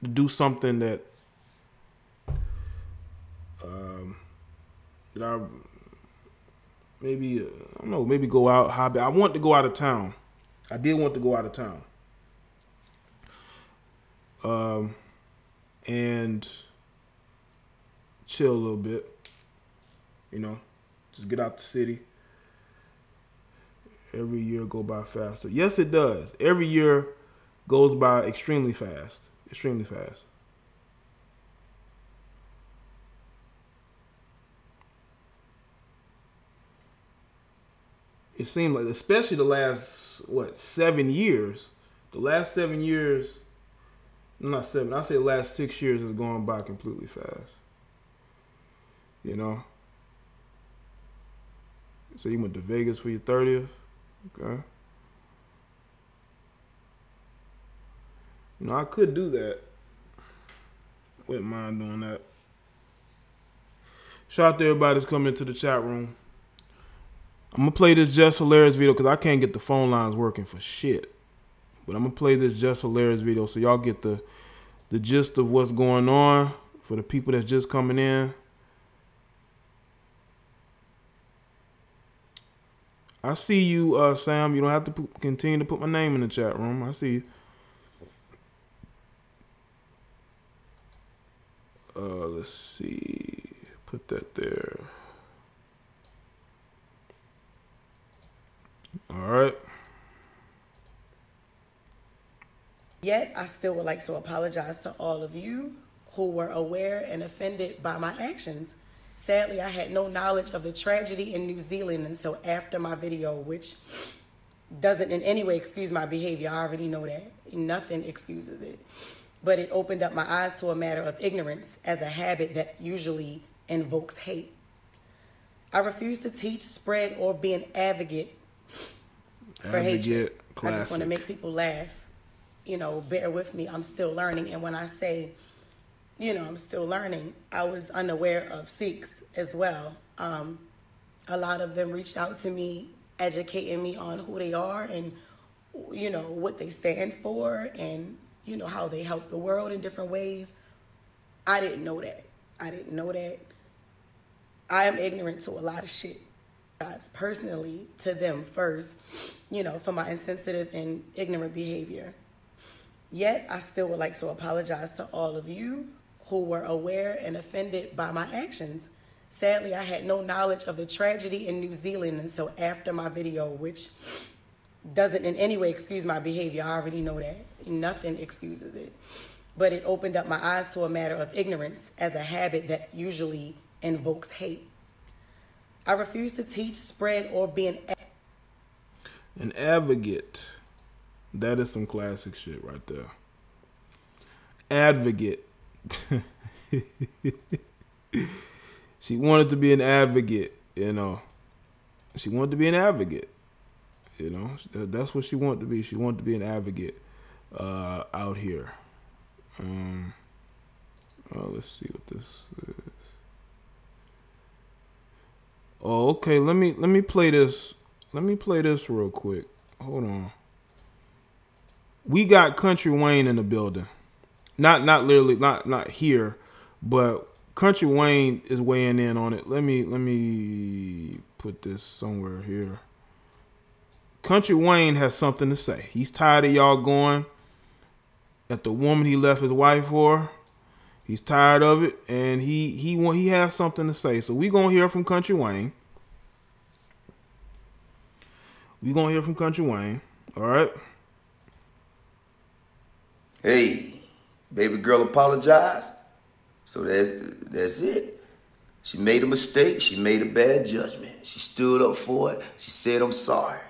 to do something that I maybe go out hobby. I want to go out of town. I did want to go out of town. And chill a little bit. Just get out the city. Every year go by faster. Yes, it does. Every year goes by extremely fast. Extremely fast. It seemed like, especially the last, 7 years. The last 7 years, not 7, I say the last 6 years has gone by completely fast. So you went to Vegas for your 30th? Okay. I could do that. Wouldn't mind doing that. Shout out to everybody that's coming into the chat room. I'm going to play this JessHilarious video because I can't get the phone lines working for shit. But I'm going to play this JessHilarious video so y'all get the gist of what's going on for the people that's just coming in. I see you, Sam. You don't have to continue to put my name in the chat room. I see you. Let's see. Put that there. All right. Yet, I still would like to apologize to all of you who were aware and offended by my actions. Sadly, I had no knowledge of the tragedy in New Zealand until after my video, which doesn't in any way excuse my behavior. I already know that. Nothing excuses it. But it opened up my eyes to a matter of ignorance as a habit that usually invokes hate. I refuse to teach, spread, or be an advocate for hatred. I just want to make people laugh. You know, bear with me. I'm still learning. And when I say, you know, I'm still learning, I was unaware of Sikhs as well. A lot of them reached out to me, educating me on who they are and, you know, what they stand for and, you know, how they help the world in different ways. I didn't know that. I didn't know that. I am ignorant to a lot of shit. Personally, to them first, you know, for my insensitive and ignorant behavior. Yet, I still would like to apologize to all of you who were aware and offended by my actions. Sadly, I had no knowledge of the tragedy in New Zealand until after my video, which doesn't in any way excuse my behavior. I already know that. Nothing excuses it. But it opened up my eyes to a matter of ignorance as a habit that usually invokes hate. I refuse to teach, spread, or be an advocate. That is some classic shit right there. Advocate. She wanted to be an advocate, you know. She wanted to be an advocate. You know, that's what she wanted to be. She wanted to be an advocate out here. Let's see what this is. Oh, okay. Let me play this. Let me play this real quick. Hold on. We got Country Wayne in the building. Not literally, not here, but Country Wayne is weighing in on it. Let me put this somewhere here. Country Wayne has something to say. He's tired of y'all going at the woman he left his wife for. He's tired of it, and he has something to say. So we gonna hear from Country Wayne. We gonna hear from Country Wayne. All right. Hey, baby girl apologized. So that's it. She made a mistake. She made a bad judgment. She stood up for it. She said, I'm sorry.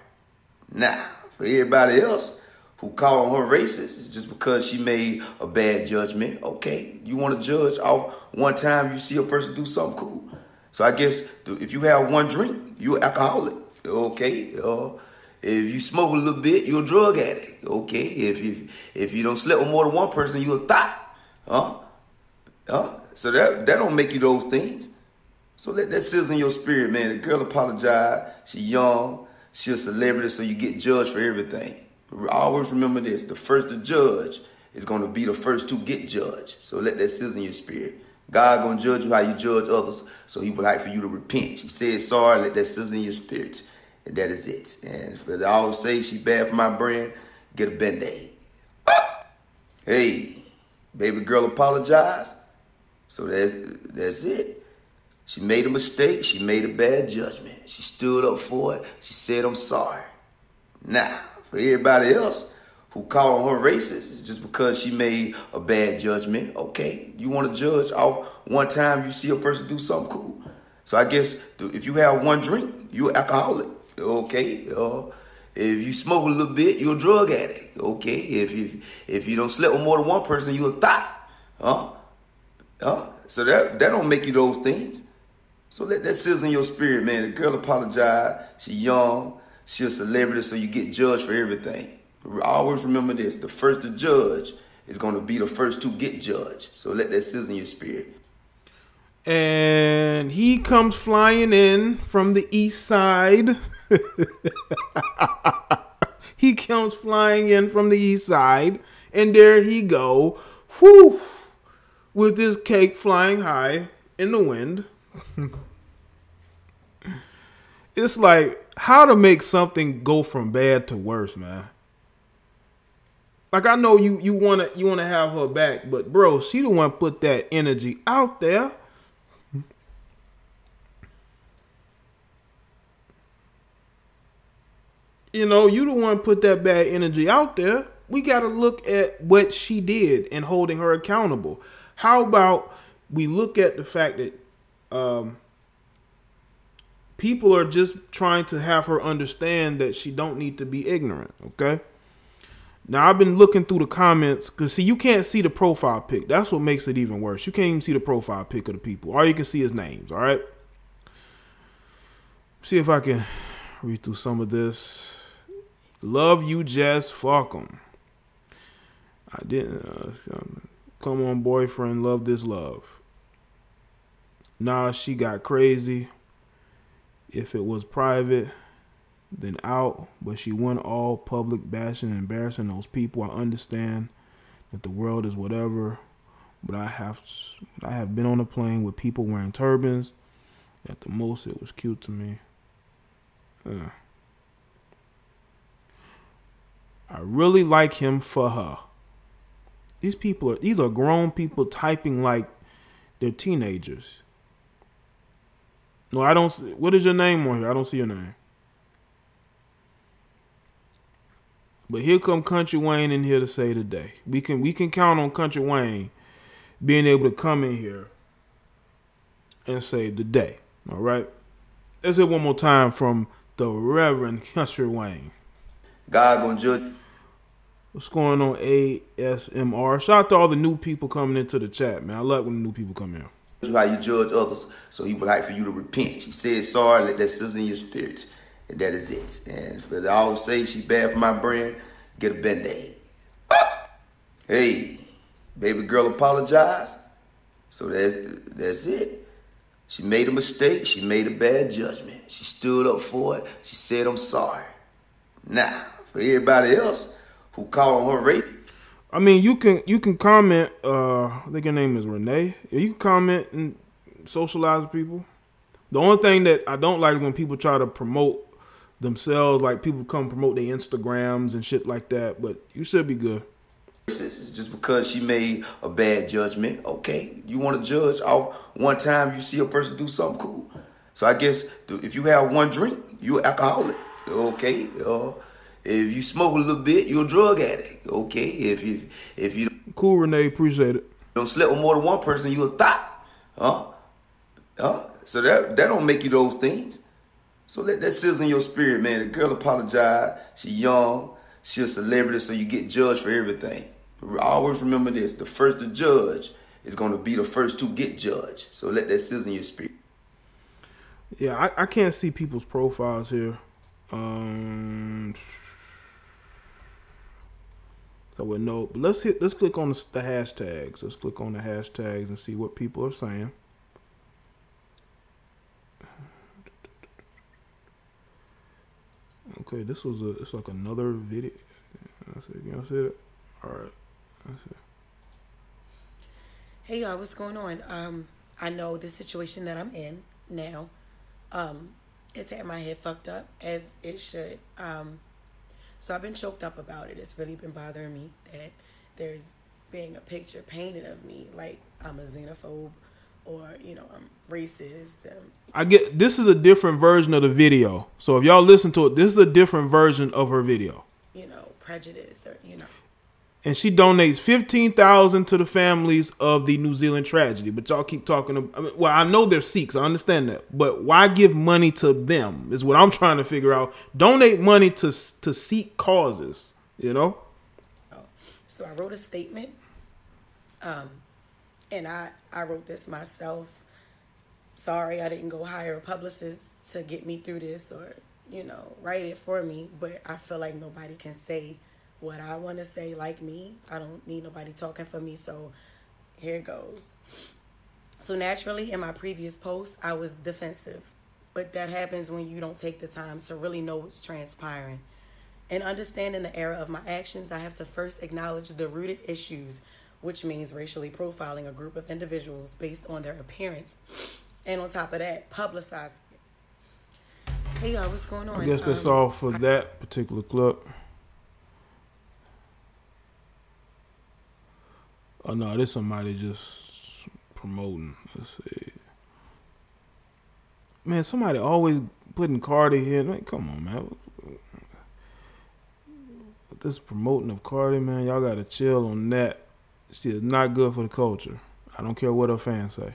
Now, for everybody else who call her racist just because she made a bad judgment, okay, you want to judge off one time you see a person do something cool. So I guess if you have one drink, you're an alcoholic, okay? If you smoke a little bit, you're a drug addict, okay? If you don't sleep with more than one person, you're a thot, So that don't make you those things. So let that sizzle in your spirit, man. The girl apologized. She young. She a celebrity, so you get judged for everything. Always remember this. The first to judge is going to be the first to get judged. So let that sizzle in your spirit. God going to judge you how you judge others. So he would like for you to repent. She said sorry. Let that sizzle in your spirit. And that is it. And for the always say she bad for my brand, get a Band-Aid. Hey, baby girl apologized. So that's it. She made a mistake. She made a bad judgment. She stood up for it. She said, I'm sorry. Now, for everybody else who call her racist just because she made a bad judgment, okay, you want to judge off one time you see a person do something cool. So I guess if you have one drink, you're an alcoholic, okay? If you smoke a little bit, you're a drug addict, okay? If you don't sleep with more than one person, you're a thot, So that don't make you those things. So let that sizzle in your spirit, man. The girl apologized. She young. She a celebrity, so you get judged for everything. Always remember this. The first to judge is going to be the first to get judged. So let that sizzle in your spirit. And he comes flying in from the east side. He comes flying in from the east side. And there he go. Whoo! With his cake flying high in the wind. It's like how to make something go from bad to worse, man. Like I know you wanna have her back, but bro, she the one put that energy out there. You know, you the one put that bad energy out there. look at what she did and holding her accountable. How about we look at the fact that people are just trying to have her understand that she don't need to be ignorant, okay? Now, I've been looking through the comments because, see, you can't see the profile pic. That's what makes it even worse. You can't even see the profile pic of the people. All you can see is names, all right? See if I can read through some of this. Love you, Jess. Fuck 'em. I didn't. Come on, boyfriend. Love this love. Nah, she got crazy. If it was private, then out. But she went all public bashing and embarrassing those people. I understand that the world is whatever. But I have been on a plane with people wearing turbans. At the most, it was cute to me. I really like him for her. These are grown people typing like they're teenagers. No, I don't. What is your name on here? I don't see your name. But here come Country Wayne in here to say today. We can count on Country Wayne being able to come in here and say today. All right. Let's hear one more time from the Reverend Country Wayne. God gonna judge. What's going on, ASMR? Shout out to all the new people coming into the chat, man. I love when the new people come in. How you judge others, so he would like for you to repent. She said sorry, let that sizzle in your spirit, and that is it. And for the always say she bad for my brand, get a band-aid. Hey, baby girl apologize. So that's it. She made a mistake. She made a bad judgment. She stood up for it. She said, I'm sorry. Now, for everybody else who call on her rape. I mean, you can comment. I think her name is Renee. You can comment and socialize with people. The only thing that I don't like is when people try to promote themselves, like people come promote their Instagrams and shit like that. But you should be good. Just because she made a bad judgment, okay? You want to judge off one time you see a person do something cool. So I guess if you have one drink, you're an alcoholic, okay? If you smoke a little bit, you're a drug addict, okay? If you cool, Renee, appreciate it. Don't sleep with more than one person, you a thought, So that don't make you those things. So let that sizzle in your spirit, man. The girl apologized. She young. She a celebrity, so you get judged for everything. Always remember this: the first to judge is going to be the first to get judged. So let that sizzle in your spirit. Yeah, I can't see people's profiles here. So we know, but let's click on the hashtags. Let's click on the hashtags and see what people are saying. Okay, it's like another video. You see it? All right. That's it. Hey y'all, what's going on? I know the situation that I'm in now. It's had my head fucked up as it should. So I've been choked up about it. It's really been bothering me that there's being a picture painted of me like I'm a xenophobe or, I'm racist. I get this is a different version of the video. So if y'all listen to it, this is a different version of her video. Prejudice or, And she donates $15,000 to the families of the New Zealand tragedy. But y'all keep talking about, well, I know they're Sikhs. I understand that. But why give money to them is what I'm trying to figure out. Donate money to Sikh causes, Oh, so I wrote a statement. And I wrote this myself. Sorry, I didn't go hire a publicist to get me through this or, write it for me. But I feel like nobody can say what I want to say like me. I don't need nobody talking for me. So here it goes. So naturally, in my previous post, I was defensive. But that happens when you don't take the time to really know what's transpiring. In understanding the error of my actions, I have to first acknowledge the rooted issues, which means racially profiling a group of individuals based on their appearance. And on top of that, publicizing it. Hey, y'all, what's going on? I guess that's all for that particular clip. Oh, no, this somebody just promoting. Let's see. Man, somebody always putting Cardi here. Man, come on, man. But this promoting of Cardi, man, y'all gotta chill on that. She is not good for the culture. I don't care what her fans say.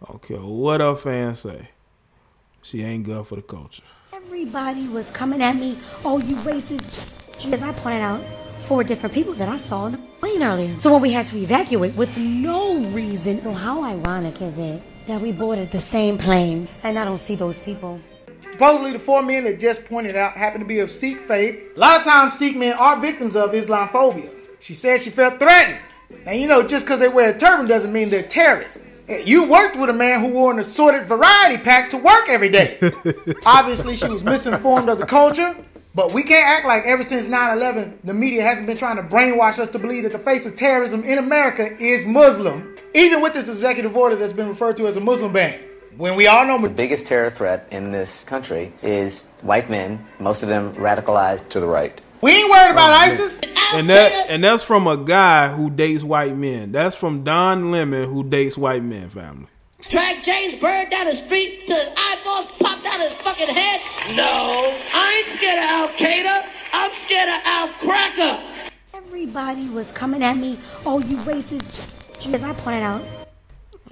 I don't care what her fans say. She ain't good for the culture. Everybody was coming at me, oh, you racist. As I pointed out, 4 different people that I saw in the plane earlier. So when we had to evacuate with no reason. So how ironic is it that we boarded the same plane and I don't see those people? Supposedly the 4 men that Jess pointed out happen to be of Sikh faith. A lot of times Sikh men are victims of Islamophobia. She said she felt threatened. And you know, just because they wear a turban doesn't mean they're terrorists. You worked with a man who wore an assorted variety pack to work every day. Obviously, she was misinformed of the culture, but we can't act like ever since 9/11, the media hasn't been trying to brainwash us to believe that the face of terrorism in America is Muslim, even with this executive order that's been referred to as a Muslim ban. When we all know the biggest terror threat in this country is white men, most of them radicalized to the right. We ain't worried about ISIS. And that's from a guy who dates white men. That's from Don Lemon, who dates white men, family. Track James Bird down the street till his eyeballs popped out of his fucking head? No, I ain't scared of Al Qaeda. I'm scared of Al Cracker. Everybody was coming at me, oh, you racist. As I pointed out.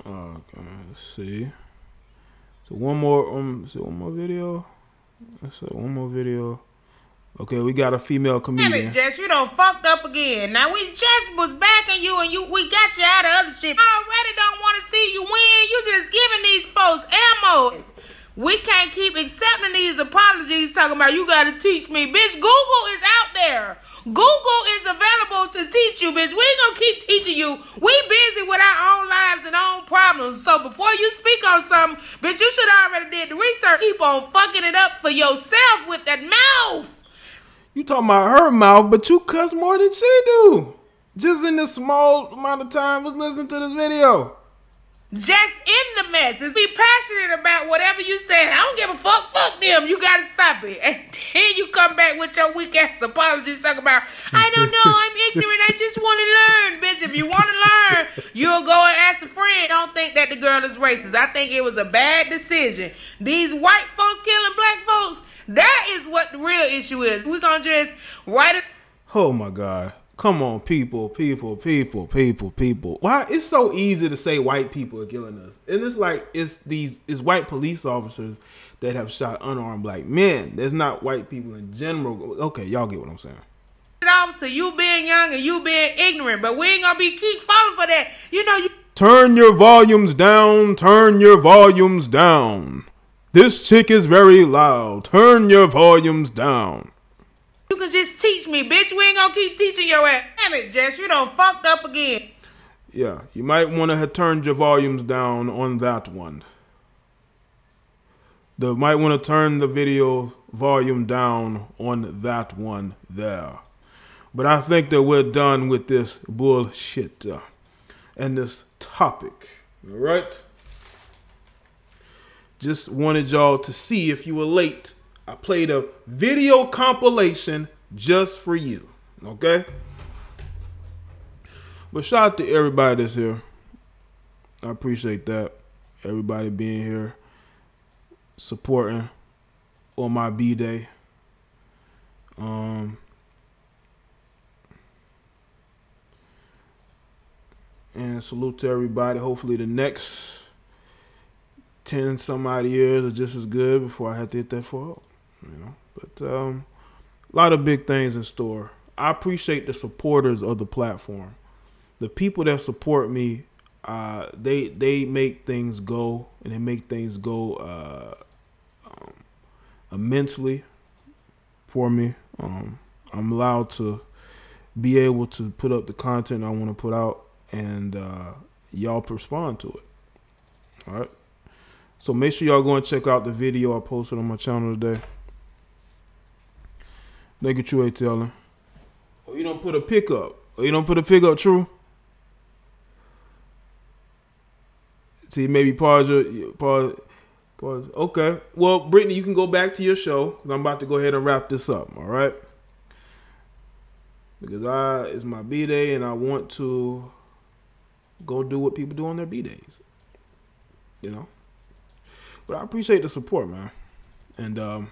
Okay, let's see. So one more video. Let's see, one more video. Okay, we got a female comedian. Damn it, Jess, you done fucked up again. Now, we just was backing you and we got you out of other shit. I already don't want to see you win. You just giving these folks ammo. We can't keep accepting these apologies talking about you got to teach me. Bitch, Google is out there. Google is available to teach you, bitch. We ain't going to keep teaching you. We busy with our own lives and own problems. So before you speak on something, bitch, you should already did the research. Keep on fucking it up for yourself with that mouth. You talking about her mouth, but you cuss more than she do. Just in this small amount of time, let's listen to this video. Just in the message. Be passionate about whatever you say. I don't give a fuck. Fuck them. You gotta stop it. And then you come back with your weak ass apologies talking about, I don't know, I'm ignorant, I just want to learn. Bitch, if you want to learn, you'll go and ask a friend. Don't think that the girl is racist. I think it was a bad decision. These white folks killing black folks, that is what the real issue is. We're gonna just write it. Oh my God. Come on, people. Why? It's so easy to say white people are killing us. And it's like, it's white police officers that have shot unarmed black men. There's not white people in general. Okay, y'all get what I'm saying. Officer, you being young and you being ignorant, but we ain't gonna keep falling for that. You know, you turn your volumes down. Turn your volumes down. This chick is very loud. Turn your volumes down. You can just teach me, bitch. We ain't gonna keep teaching your ass. Damn it, Jess, you done fucked up again. Yeah, you might want to have turned your volumes down on that one. You might want to turn the video volume down on that one there. But I think that we're done with this bullshit and this topic. All right? Just wanted y'all to see if you were late. I played a video compilation just for you, okay? But shout out to everybody that's here. I appreciate that. Everybody being here, supporting on my B-Day. And salute to everybody. Hopefully the next 10 some odd years are just as good before I have to hit that fall. You know, but a lot of big things in store. I appreciate the supporters of the platform. The people that support me, they make things go, and they make things go immensely for me. I'm allowed to be able to put up the content I want to put out, and y'all respond to it. All right. So make sure y'all go and check out the video I posted on my channel today. Thank you, True Telling. Oh, you don't put a pickup. Oh, you don't put a pickup, True. See, maybe pause. Okay. Well, Brittany, you can go back to your show. I'm about to go ahead and wrap this up. All right. Because it's my B-Day, and I want to go do what people do on their B-Days. You know. But I appreciate the support, man. And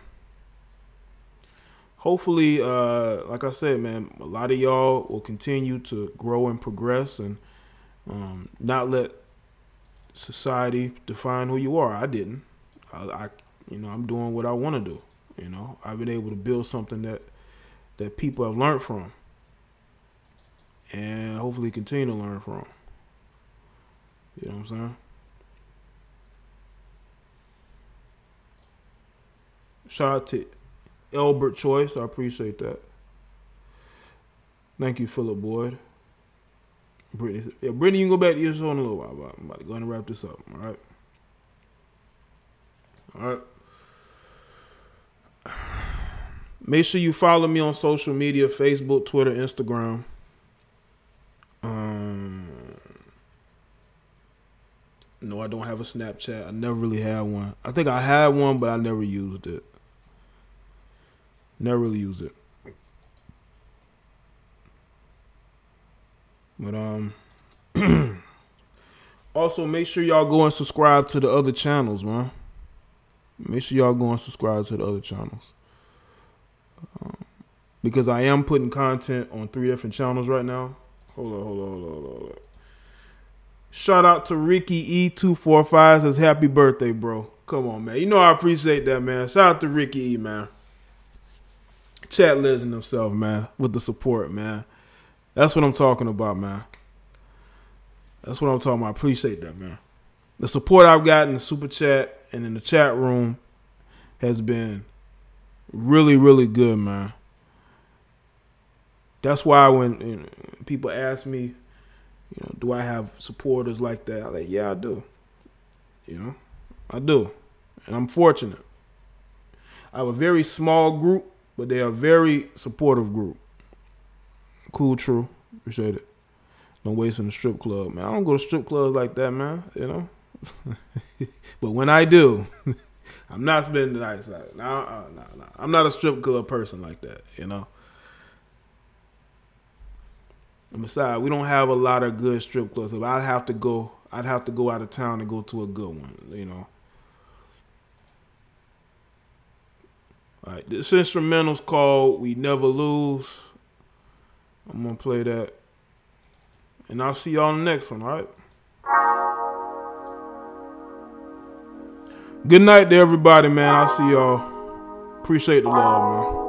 hopefully, like I said, man, a lot of y'all will continue to grow and progress and not let society define who you are. I didn't. I'm doing what I want to do. I've been able to build something that people have learned from, and hopefully continue to learn from. You know what I'm saying? Shout out to Albert Choice. I appreciate that. Thank you, Philip Boyd. Brittany, Brittany, you can go back to your show in a little while. But I'm about to go and wrap this up. All right. All right. Make sure you follow me on social media: Facebook, Twitter, Instagram. No, I don't have a Snapchat. I never really had one. I think I had one, but I never used it. Never really used it. But also make sure y'all go and subscribe to the other channels, man. Make sure y'all go and subscribe to the other channels. Because I am putting content on 3 different channels right now. Hold on. Shout out to Ricky E245, says happy birthday, bro. Come on, man. You know I appreciate that, man. Shout out to Ricky E, man. Chat legend himself, man, with the support, man. That's what I'm talking about, man. That's what I'm talking about. I appreciate that, man. The support I've gotten in the super chat and in the chat room has been really, really good, man. That's why when people ask me, do I have supporters like that? I'm like, yeah, I do. I do. And I'm fortunate. I have a very small group, but they are a very supportive group. Cool, true. Appreciate it. Don't waste in the strip club, man. I don't go to strip clubs like that, man. But when I do, I'm not spending the night. No. I'm not a strip club person like that, And besides, we don't have a lot of good strip clubs. If I'd have to go out of town to go to a good one, All right, this instrumental's called "We Never Lose." I'm gonna play that, and I'll see y'all on the next one. All right. Good night to everybody, man. I'll see y'all. Appreciate the love, man.